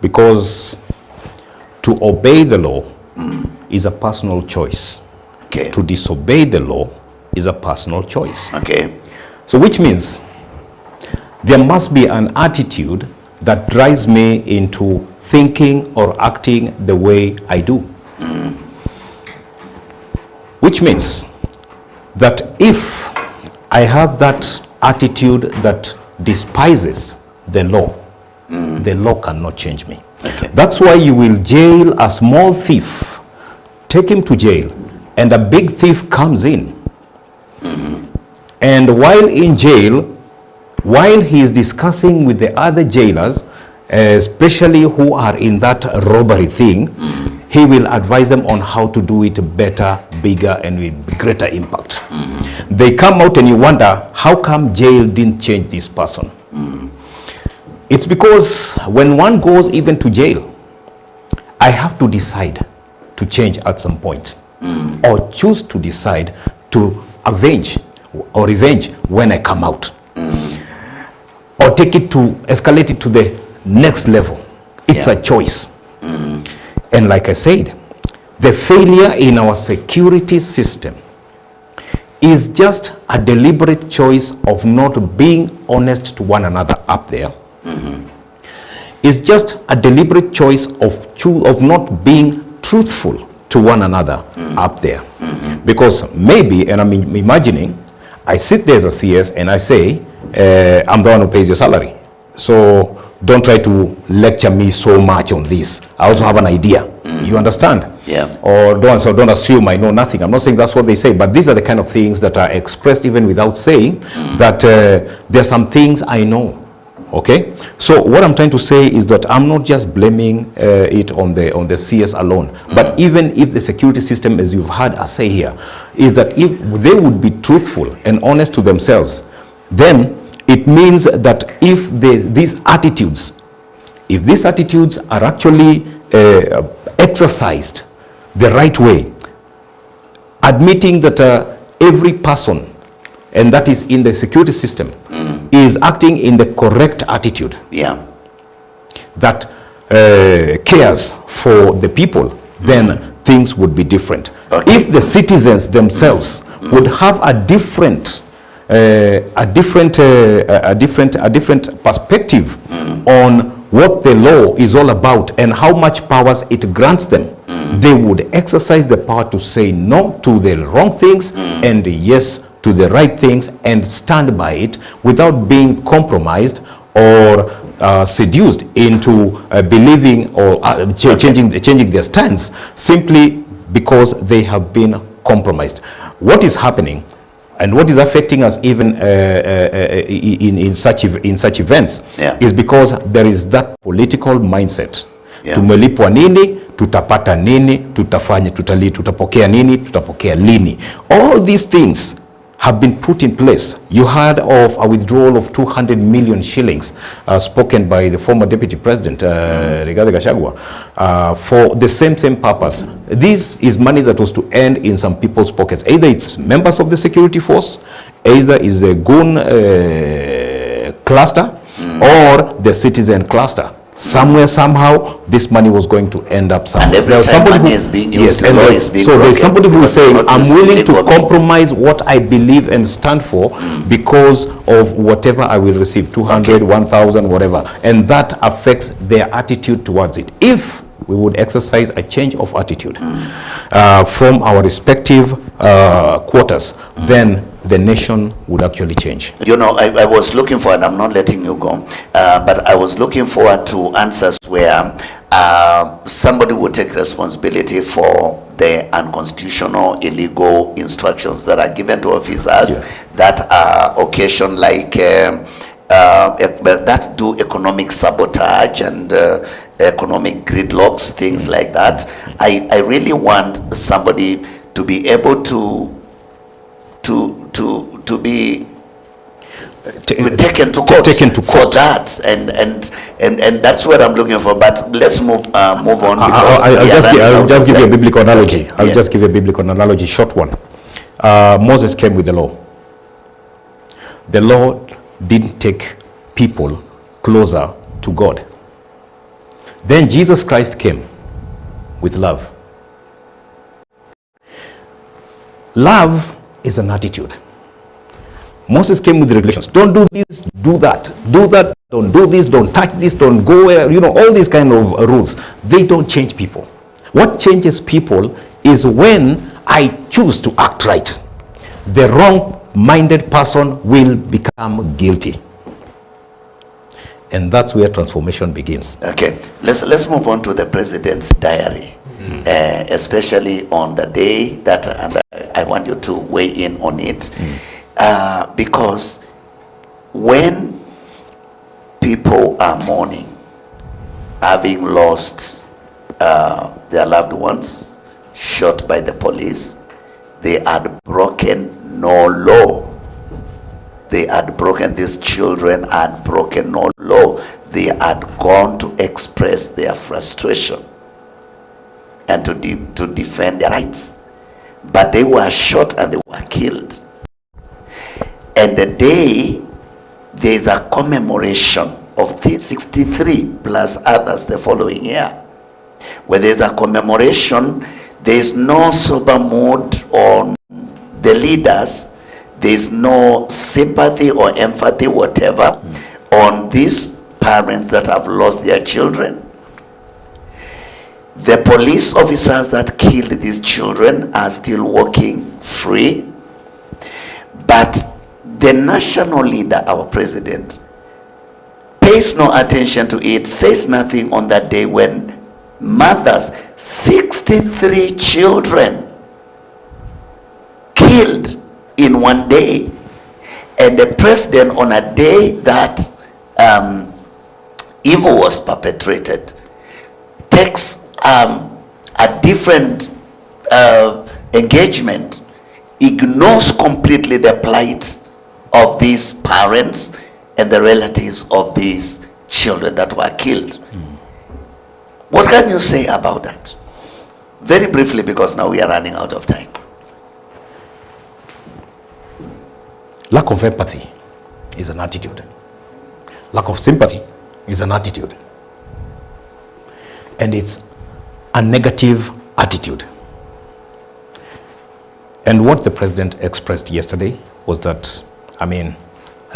[SPEAKER 4] because to obey the law is a personal choice.
[SPEAKER 1] Okay.
[SPEAKER 4] To disobey the law is a personal choice.
[SPEAKER 1] Okay.
[SPEAKER 4] So which means there must be an attitude that drives me into thinking or acting the way I do. Which means that if I have that attitude that despises the law cannot change me.
[SPEAKER 1] Okay.
[SPEAKER 4] That's why you will jail a small thief, take him to jail, and a big thief comes in. And while in jail, while he is discussing with the other jailers, especially who are in that robbery thing, he will advise them on how to do it better, bigger, and with greater impact. They come out and you wonder, how come jail didn't change this person? It's because when one goes even to jail, I have to decide to change at some point, or choose to decide to avenge or revenge when I come out, or take it to escalate it to the next level. It's a choice. And like I said, the failure in our security system is just a deliberate choice of not being honest to one another up there. It's just a deliberate choice of not being truthful to one another up there. Because maybe, and I'm imagining, I sit there as a CS and I say, I'm the one who pays your salary. So don't try to lecture me so much on this. I also have an idea. You understand?
[SPEAKER 1] Yeah.
[SPEAKER 4] Or don't assume I know nothing. I'm not saying that's what they say, but these are the kind of things that are expressed even without saying that there are some things I know. Okay, so what I'm trying to say is that I'm not just blaming it on the CS alone, but even if the security system, as you've heard us say here, is that if they would be truthful and honest to themselves, then it means that if these attitudes are actually exercised the right way, admitting that every person, and that is in the security system, is acting in the correct attitude, that cares for the people, then things would be different.
[SPEAKER 1] Okay.
[SPEAKER 4] If the citizens themselves would have a different perspective on what the law is all about and how much powers it grants them, they would exercise the power to say no to the wrong things and yes to the right things, and stand by it without being compromised or seduced into believing or changing their stance simply because they have been compromised. What is happening and what is affecting us even in such events is because there is that political mindset. Tumelipwa nini, tutapata nini, tutafanya, tutapokea nini, tutapokea lini. All these things have been put in place. You heard of a withdrawal of 200 million shillings spoken by the former deputy president, Rigathi Gachagua, for the same purpose. This is money that was to end in some people's pockets. Either it's members of the security force, either is a goon cluster, or the citizen cluster. Somewhere, somehow, this money was going to end up somewhere.
[SPEAKER 1] And every time money is being used, the law is being
[SPEAKER 4] so there's somebody who is saying, I'm willing to compromise what I believe and stand for because of whatever I will receive, 200, 1,000, whatever. And that affects their attitude towards it. If we would exercise a change of attitude from our respective quarters, then the nation would actually change.
[SPEAKER 1] You know, I was looking for, and I'm not letting you go, but I was looking forward to answers where somebody would take responsibility for the unconstitutional, illegal instructions that are given to officers that occasion like that do economic sabotage and economic gridlocks, things like that. I really want somebody to be able to be taken to court for that, and that's what I'm looking for. But let's move on, because
[SPEAKER 4] I'll just give you a biblical analogy.
[SPEAKER 1] Okay.
[SPEAKER 4] I'll just give you a biblical analogy, short one. Moses came with the law. The law didn't take people closer to God. Then Jesus Christ came with love. Love is an attitude. Moses came with regulations. Don't do this, do that, don't do this, don't touch this, don't go where, all these kind of rules. They don't change people. What changes people is when I choose to act right. The wrong-minded person will become guilty. And that's where transformation begins.
[SPEAKER 1] Okay, let's move on to the president's diary. Especially on the day that, and I want you to weigh in on it, because when people are mourning, having lost the their loved ones shot by the police. They had broken no law. They had broken, these children had broken no law. They had gone to express their frustration and to defend their rights. But they were shot and they were killed. And the day there is a commemoration of the 63 plus others the following year. When there is a commemoration, there is no sober mood on the leaders. There is no sympathy or empathy, whatever, on these parents that have lost their children. The police officers that killed these children are still walking free. But the national leader, our president, pays no attention to it, says nothing on that day when mothers, 63 children killed in one day. And the president, on a day that evil was perpetrated, takes a different engagement, ignores completely the plight of these parents and the relatives of these children that were killed. What can you say about that? Very briefly, because now we are running out of time.
[SPEAKER 4] Lack of empathy is an attitude. Lack of sympathy is an attitude. And it's a negative attitude. And what the president expressed yesterday was that, I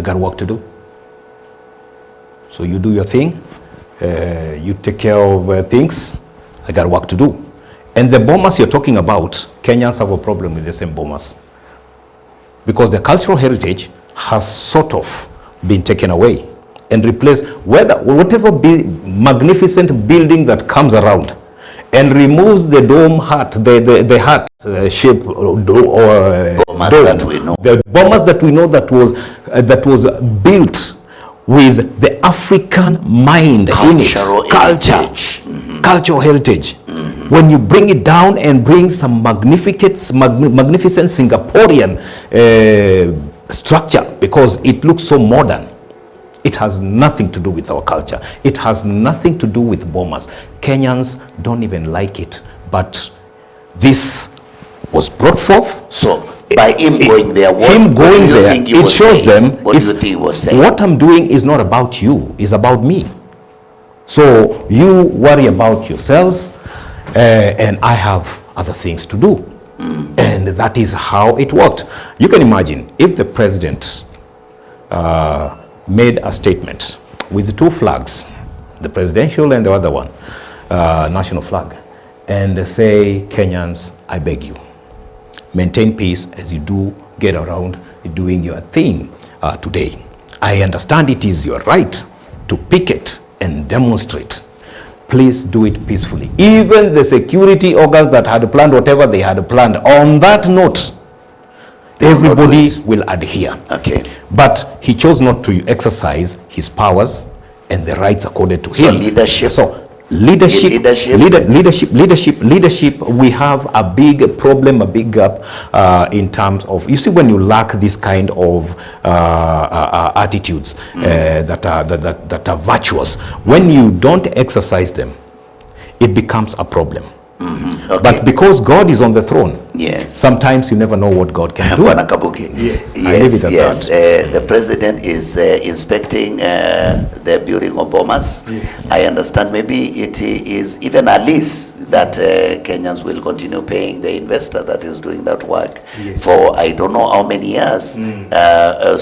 [SPEAKER 4] got work to do. So you do your thing, you take care of things, I got work to do. And the bombers you're talking about, Kenyans have a problem with the same bombers. Because the cultural heritage has sort of been taken away and replaced, whatever magnificent building that comes around and removes the dome hat, the hat shape
[SPEAKER 1] Bombers that we know.
[SPEAKER 4] The bombers that we know that was built with the African mind in it. Cultural heritage. When you bring it down and bring some magnificent Singaporean structure, because it looks so modern, it has nothing to do with our culture. It has nothing to do with bombers. Kenyans don't even like it, but this was brought forth.
[SPEAKER 1] So by him going there, what
[SPEAKER 4] him going
[SPEAKER 1] do you
[SPEAKER 4] there,
[SPEAKER 1] think he
[SPEAKER 4] it
[SPEAKER 1] was
[SPEAKER 4] shows
[SPEAKER 1] saying?
[SPEAKER 4] them.
[SPEAKER 1] What do you think he was saying?
[SPEAKER 4] What I'm doing is not about you; it's about me. So you worry about yourselves, and I have other things to do. And that is how it worked. You can imagine if the president made a statement with two flags, the presidential and the other one, national flag, and say, Kenyans, I beg you, maintain peace as you do get around doing your thing today. I understand it is your right to picket and demonstrate. Please do it peacefully. Even the security organs that had planned whatever they had planned, on that note, everybody will adhere.
[SPEAKER 1] Okay.
[SPEAKER 4] But he chose not to exercise his powers and the rights accorded to him.
[SPEAKER 1] Leadership.
[SPEAKER 4] So leadership, we have a big problem, a big gap in terms of, you see, when you lack this kind of attitudes that are virtuous, when you don't exercise them, it becomes a problem.
[SPEAKER 1] Okay.
[SPEAKER 4] But because God is on the throne,
[SPEAKER 1] yes,
[SPEAKER 4] sometimes you never know what God can do.
[SPEAKER 1] Bwana Kabuki.
[SPEAKER 4] Yes,
[SPEAKER 1] The president is inspecting the building of bombers.
[SPEAKER 3] Yes.
[SPEAKER 1] I understand maybe it is even a lease that Kenyans will continue paying the investor that is doing that work for I don't know how many years.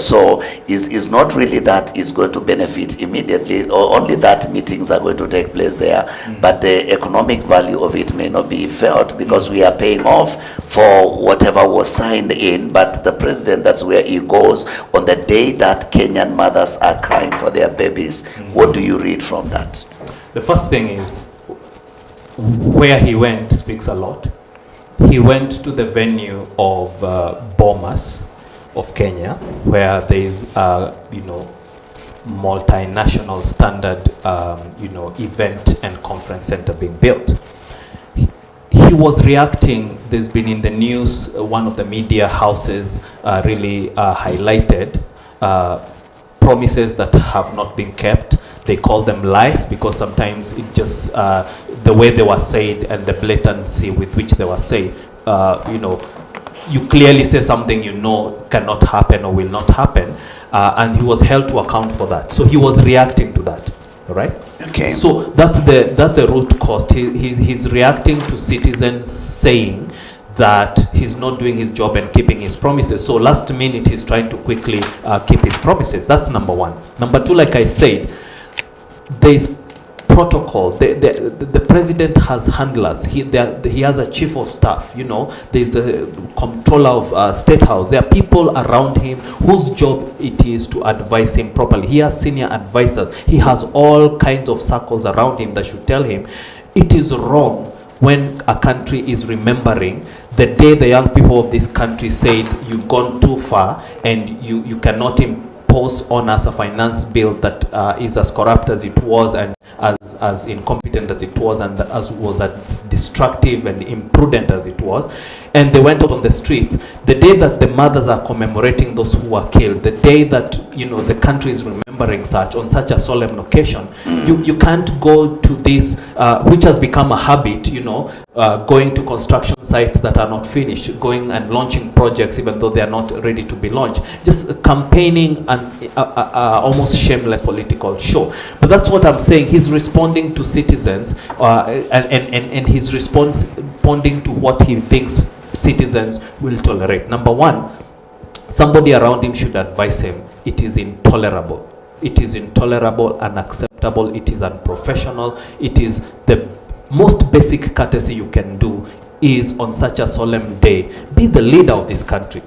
[SPEAKER 1] So is not really that is going to benefit immediately, or only that meetings are going to take place there, but the economic value of it may not be felt because we are paying off for whatever was signed in. But the president, that's where he goes on the day that Kenyan mothers are crying for their babies. What do you read from that?
[SPEAKER 3] The first thing is, where he went speaks a lot. He went to the venue of Bomas of Kenya, where there is multinational standard event and conference center being built. he was reacting. There's been in the news, one of the media houses really highlighted promises that have not been kept. They call them lies because sometimes it just, the way they were said and the blatancy with which they were said, you know, you clearly say something you know cannot happen or will not happen, and he was held to account for that. So he was reacting to that, all right?
[SPEAKER 1] Okay.
[SPEAKER 3] So that's the root cause. He's reacting to citizens saying that he's not doing his job and keeping his promises. So last minute he's trying to quickly keep his promises. That's number one. Number two, like I said, there's protocol. The president has handlers. He has a chief of staff. You know, there's a controller of State House. There are people around him whose job it is to advise him properly. He has senior advisors. He has all kinds of circles around him that should tell him it is wrong when a country is remembering the day the young people of this country said you've gone too far and you cannot impose on us a finance bill that is as corrupt as it was and as incompetent as it was and as destructive and imprudent as it was. And they went out on the streets. The day that the mothers are commemorating those who were killed, the day that, you know, the country is remembering such on such a solemn occasion, you can't go to this, which has become a habit, you know, going to construction sites that are not finished, going and launching projects even though they are not ready to be launched, just campaigning an almost shameless political show. But that's what I'm saying. He's responding to citizens, and he's responding to what he thinks citizens will tolerate. Number one, somebody around him should advise him. It is intolerable. It is intolerable, unacceptable. It is unprofessional. It is the most basic courtesy you can do is on such a solemn day, be the leader of this country.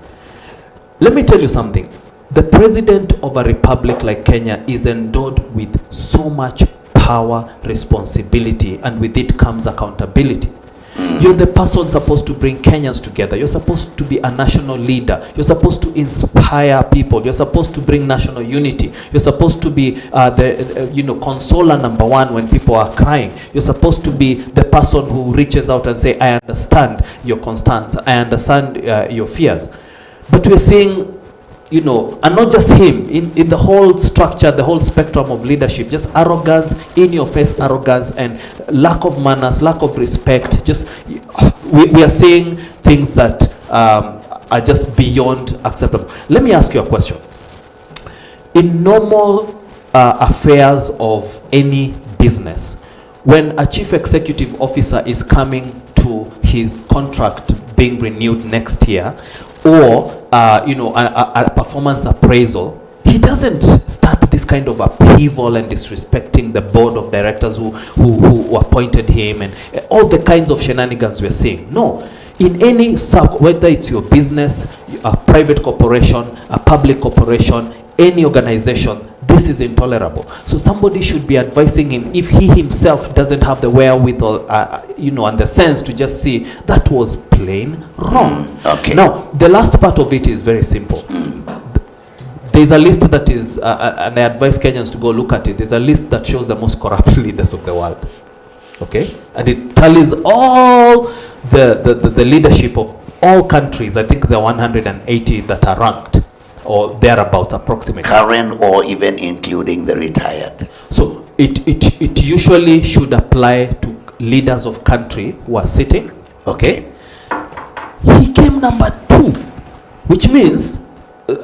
[SPEAKER 3] Let me tell you something. The president of a republic like Kenya is endowed with so much power, responsibility, and with it comes accountability. You're the person supposed to bring Kenyans together. You're supposed to be a national leader. You're supposed to inspire people. You're supposed to bring national unity. You're supposed to be the consoler number one when people are crying. You're supposed to be the person who reaches out and say, I understand your concerns. I understand your fears. But we're seeing, you know, and not just him, in the whole structure, the whole spectrum of leadership, just arrogance, in your face arrogance, and lack of manners, lack of respect. Just, we are seeing things that are just beyond acceptable. Let me ask you a question. In normal affairs of any business, when a chief executive officer is coming to his contract being renewed next year, or a performance appraisal, he doesn't start this kind of upheaval and disrespecting the board of directors who appointed him and all the kinds of shenanigans we're seeing. No. In any whether it's your business, a private corporation, a public corporation, any organization, this is intolerable. So somebody should be advising him if he himself doesn't have the wherewithal, and the sense to just see that was plain wrong.
[SPEAKER 1] Okay.
[SPEAKER 3] Now, the last part of it is very simple. There's a list that is, and I advise Kenyans to go look at it. There's a list that shows the most corrupt leaders of the world. Okay? And it tallies all the leadership of all countries. I think there are 180 that are ranked, or thereabouts approximately.
[SPEAKER 1] Current or even including the retired.
[SPEAKER 3] So it usually should apply to leaders of country who are sitting. Okay. He came number 2, which means,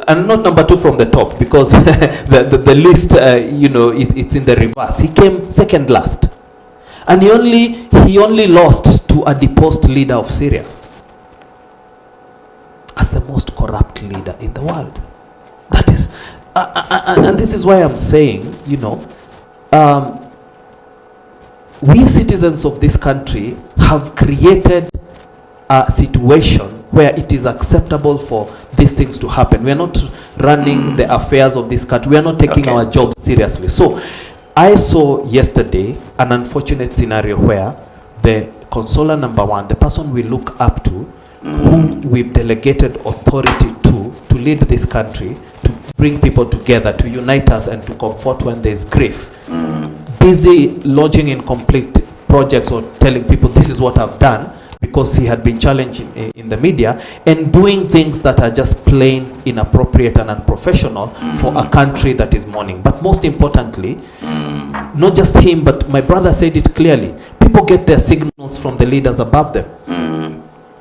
[SPEAKER 3] and not number 2 from the top, because the list, it's in the reverse. He came second last, and he only lost to a deposed leader of Syria as the most corrupt leader in the world. That is, and this is why I'm saying, we citizens of this country have created a situation where it is acceptable for these things to happen. We are not running the affairs of this country. We are not taking our jobs seriously. So I saw yesterday an unfortunate scenario where the consoler number 1, the person we look up to, whom we've delegated authority to lead this country, to bring people together, to unite us and to comfort when there's grief, busy lodging incomplete projects or telling people this is what I've done, because he had been challenged in the media, and doing things that are just plain inappropriate and unprofessional for a country that is mourning. But most importantly, not just him, but my brother said it clearly, people get their signals from the leaders above them.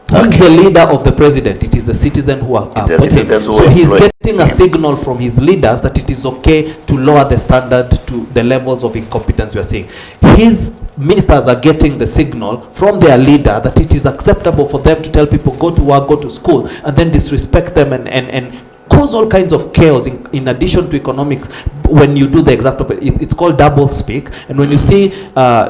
[SPEAKER 3] Who is the leader of the president? It is the citizen who are appointed. So he's getting a signal from his leaders that it is okay to lower the standard to the levels of incompetence we are seeing. His ministers are getting the signal from their leader that it is acceptable for them to tell people go to work, go to school, and then disrespect them and cause all kinds of chaos in addition to economics. When you do the exact opposite, it's called double speak. And when you see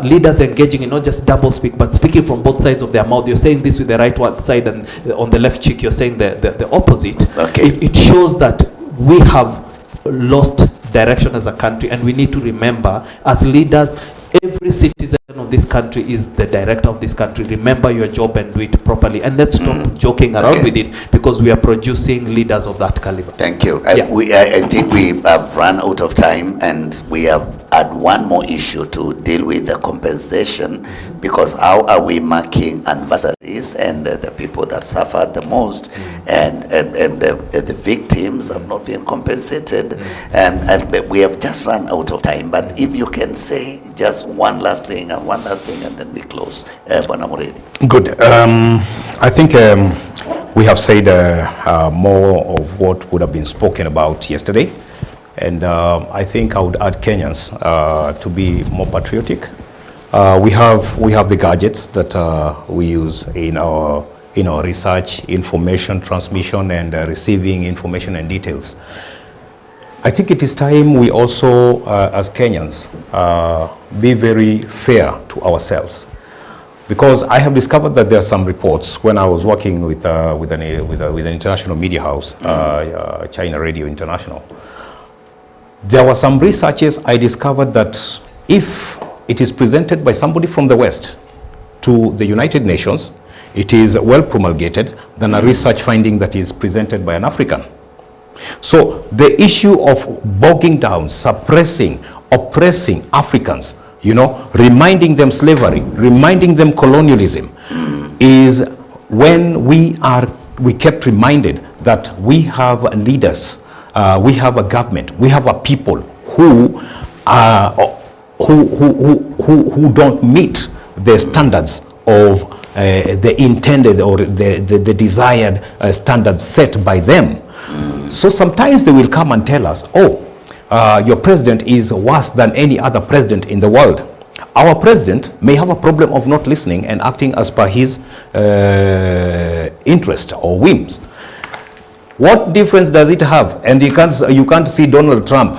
[SPEAKER 3] leaders engaging in not just double speak, but speaking from both sides of their mouth, you're saying this with the right one side, and on the left cheek you're saying the opposite.
[SPEAKER 1] Okay.
[SPEAKER 3] It shows that we have lost direction as a country, and we need to remember as leaders, every citizen of this country is the director of this country. Remember your job and do it properly, and let's stop joking around with it, because we are producing leaders of that caliber.
[SPEAKER 1] Thank you.
[SPEAKER 3] Yeah.
[SPEAKER 1] I think we have run out of time, and we have had one more issue to deal with, the compensation, because how are we marking anniversaries and the people that suffered the most, and the victims have not been compensated, and we have just run out of time. But if you can say just one last thing, and then we close. Bwana Muridi.
[SPEAKER 4] Good. I think we have said more of what would have been spoken about yesterday. And I think I would add Kenyans to be more patriotic. We have the gadgets that we use in our research, information transmission, and receiving information and details. I think it is time we also, as Kenyans, be very fair to ourselves. Because I have discovered that there are some reports when I was working with an international media house, China Radio International. There were some researches I discovered that if it is presented by somebody from the West to the United Nations, it is well promulgated than a research finding that is presented by an African. So the issue of bogging down, suppressing, oppressing Africans, reminding them slavery, reminding them colonialism, is when we kept reminded that we have leaders, we have a government, we have a people who don't meet the standards of the intended or the desired standards set by them. So sometimes they will come and tell us, your president is worse than any other president in the world. Our president may have a problem of not listening and acting as per his interest or whims. What difference does it have? And you can't see Donald Trump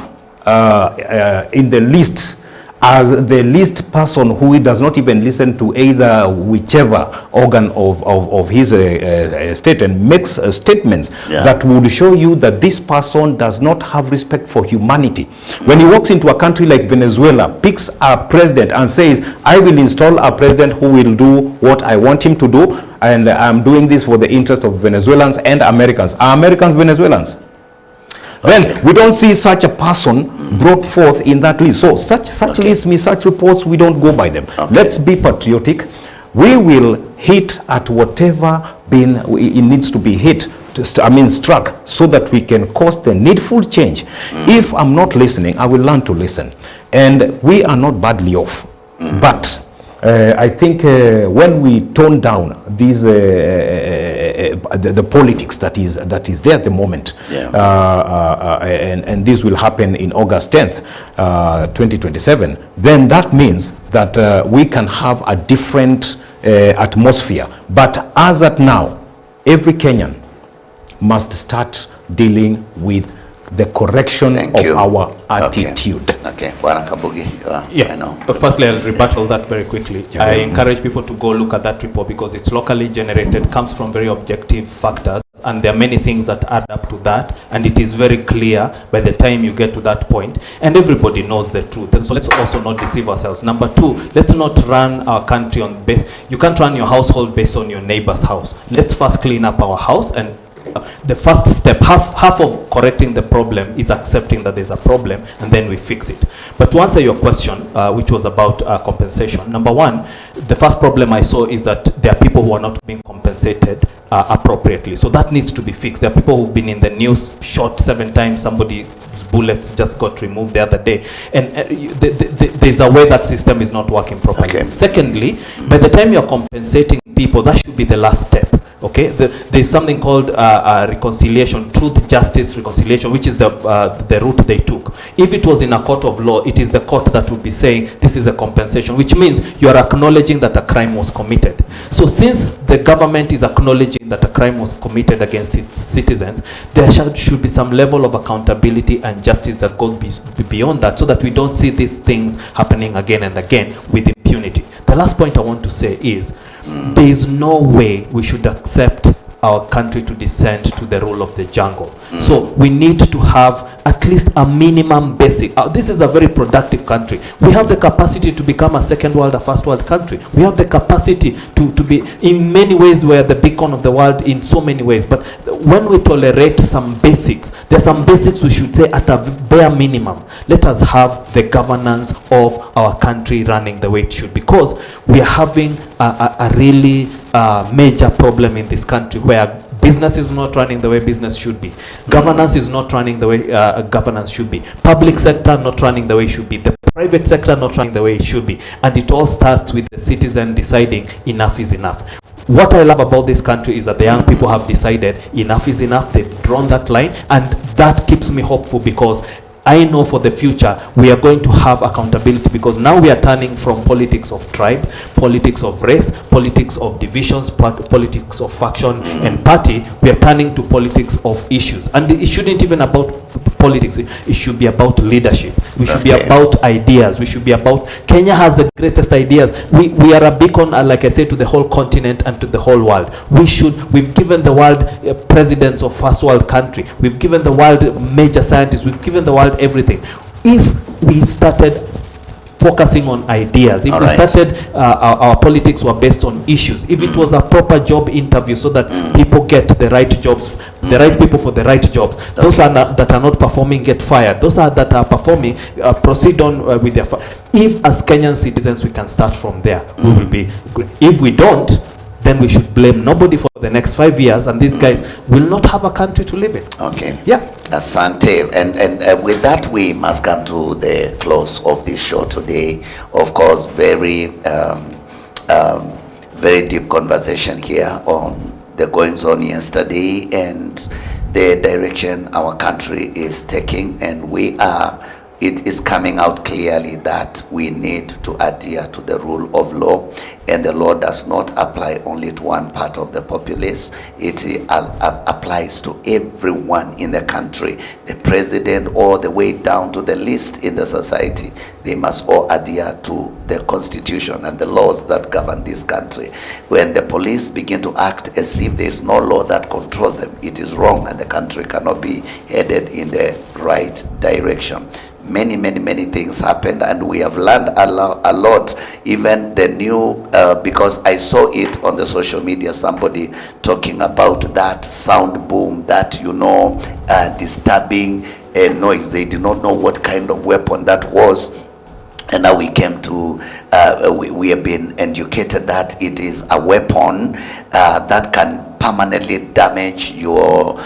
[SPEAKER 4] in the list as the least person who does not even listen to either whichever organ of his state and makes statements that would show you that this person does not have respect for humanity. When he walks into a country like Venezuela, picks a president and says, I will install a president who will do what I want him to do, and I'm doing this for the interest of Venezuelans and Americans. Are Americans Venezuelans? Then we don't see such a person brought forth in that list. So such lists, such reports, we don't go by them. Let's be patriotic. We will hit at whatever it needs to be hit, struck, so that we can cause the needful change. If I'm not listening, I will learn to listen. And we are not badly off. But I think when we tone down these the politics that is there at the moment, and this will happen in August 10th, 2027, then that means that we can have a different atmosphere. But as at now, every Kenyan must start dealing with the correction of our attitude.
[SPEAKER 1] Okay. Bwana Kabugi, I know.
[SPEAKER 3] Firstly, I'll rebuttal that very quickly. I encourage people to go look at that report because it's locally generated, comes from very objective factors, and there are many things that add up to that, and it is very clear by the time you get to that point, and everybody knows the truth. And so let's also not deceive ourselves. Number two, let's not run our country on you can't run your household based on your neighbor's house. Let's first clean up our house and the first step, half of correcting the problem is accepting that there's a problem, and then we fix it. But to answer your question, which was about compensation, number one, the first problem I saw is that there are people who are not being compensated appropriately. So that needs to be fixed. There are people who've been in the news, shot 7 times, somebody's bullets just got removed the other day. And there's a way that system is not working properly.
[SPEAKER 1] Okay.
[SPEAKER 3] Secondly, by the time you're compensating people, that should be the last step. Okay, there's something called reconciliation, truth, justice, reconciliation, which is the route they took. If it was in a court of law, it is the court that would be saying this is a compensation, which means you are acknowledging that a crime was committed. So since the government is acknowledging that a crime was committed against its citizens, there should be some level of accountability and justice that goes beyond that, so that we don't see these things happening again and again with impunity. The last point I want to say is there is no way we should accept our country to descend to the rule of the jungle. So we need to have at least a minimum basic. This is a very productive country. We have the capacity to become a second world, a first world country. We have the capacity to be, in many ways, we're the beacon of the world in so many ways. But when we tolerate some basics, there are some basics we should say at a bare minimum. Let us have the governance of our country running the way it should, because we are having a really major problem in this country where business is not running the way business should be. Governance is not running the way governance should be. Public sector not running the way it should be. The private sector not running the way it should be. And it all starts with the citizen deciding enough is enough. What I love about this country is that the young people have decided enough is enough. They've drawn that line, and that keeps me hopeful, because I know for the future we are going to have accountability, because now we are turning from politics of tribe, politics of race, politics of divisions, politics of faction and party. We are turning to politics of issues, and it shouldn't even about politics. It should be about leadership. We should be about ideas. We should be about, Kenya has the greatest ideas. We are a beacon, like I said, to the whole continent and to the whole world. We've given the world presidents of first world country. We've given the world major scientists. We've given the world everything. If we started focusing on ideas, if we started our politics were based on issues, if it was a proper job interview so that people get the right jobs, the right people for the right jobs, those that are not performing get fired, those that are performing proceed on with their if as Kenyan citizens we can start from there, we will be great. If we don't, then we should blame nobody for the next 5 years, and these guys will not have a country to live in.
[SPEAKER 1] Okay.
[SPEAKER 3] Yeah.
[SPEAKER 1] Asante. And with that, we must come to the close of this show today. Of course, very deep conversation here on the goings on yesterday and the direction our country is taking, and it is coming out clearly that we need to adhere to the rule of law, and the law does not apply only to one part of the populace. It applies to everyone in the country, the president all the way down to the least in the society. They must all adhere to the constitution and the laws that govern this country. When the police begin to act as if there is no law that controls them, it is wrong, and the country cannot be headed in the right direction. Many things happened, and we have learned a lot. Even the new, because I saw it on the social media, somebody talking about that sound boom, that disturbing noise. They did not know what kind of weapon that was. And now we came to, we have been educated that it is a weapon that can permanently damage your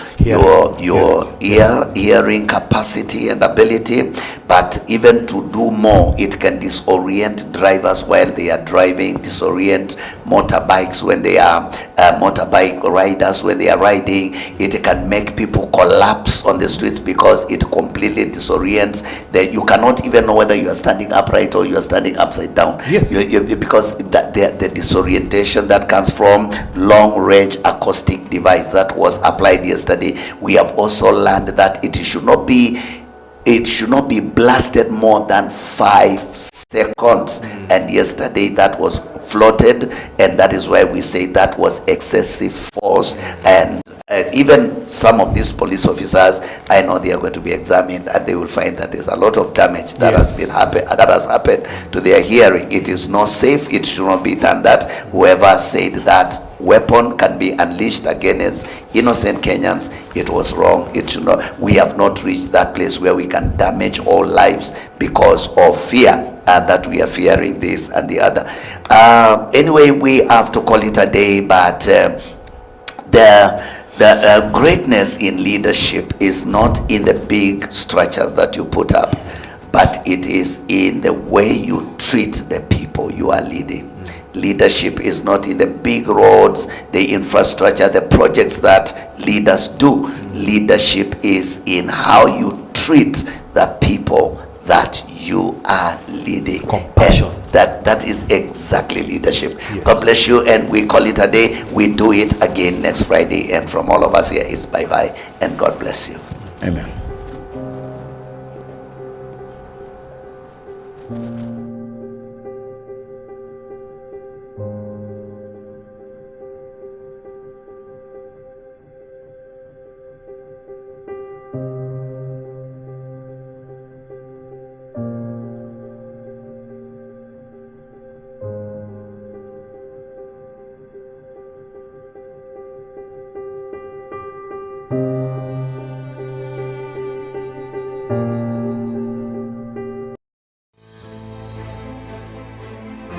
[SPEAKER 1] hearing capacity and ability. But even to do more, it can disorient drivers while they are driving, disorient motorbikes when they are motorbike riders when they are riding. It can make people collapse on the streets because it completely disorients. That you cannot even know whether you are standing upright or you are standing upside down.
[SPEAKER 3] Yes.
[SPEAKER 1] Because the disorientation that comes from long-range acoustic device that was applied yesterday. We have also learned that it should not be blasted more than 5 seconds. And yesterday that was floated, and that is why we say that was excessive force. And even some of these police officers, I know they are going to be examined, and they will find that there's a lot of damage that has happened to their hearing. It is not safe. It should not be done. That whoever said that weapon can be unleashed against innocent Kenyans, it was wrong. It should not. We have not reached that place where we can damage all lives because of fear. That we are fearing this and the other. Anyway, we have to call it a day, but the greatness in leadership is not in the big structures that you put up, but it is in the way you treat the people you are leading. Leadership is not in the big roads, the infrastructure, the projects that leaders do. Leadership is in how you treat the people that you are leading.
[SPEAKER 3] Compassion.
[SPEAKER 1] And that is exactly leadership.
[SPEAKER 3] Yes.
[SPEAKER 1] God bless you, and we call it a day. We do it again next Friday, and from all of us here is bye-bye, and God bless you.
[SPEAKER 4] Amen.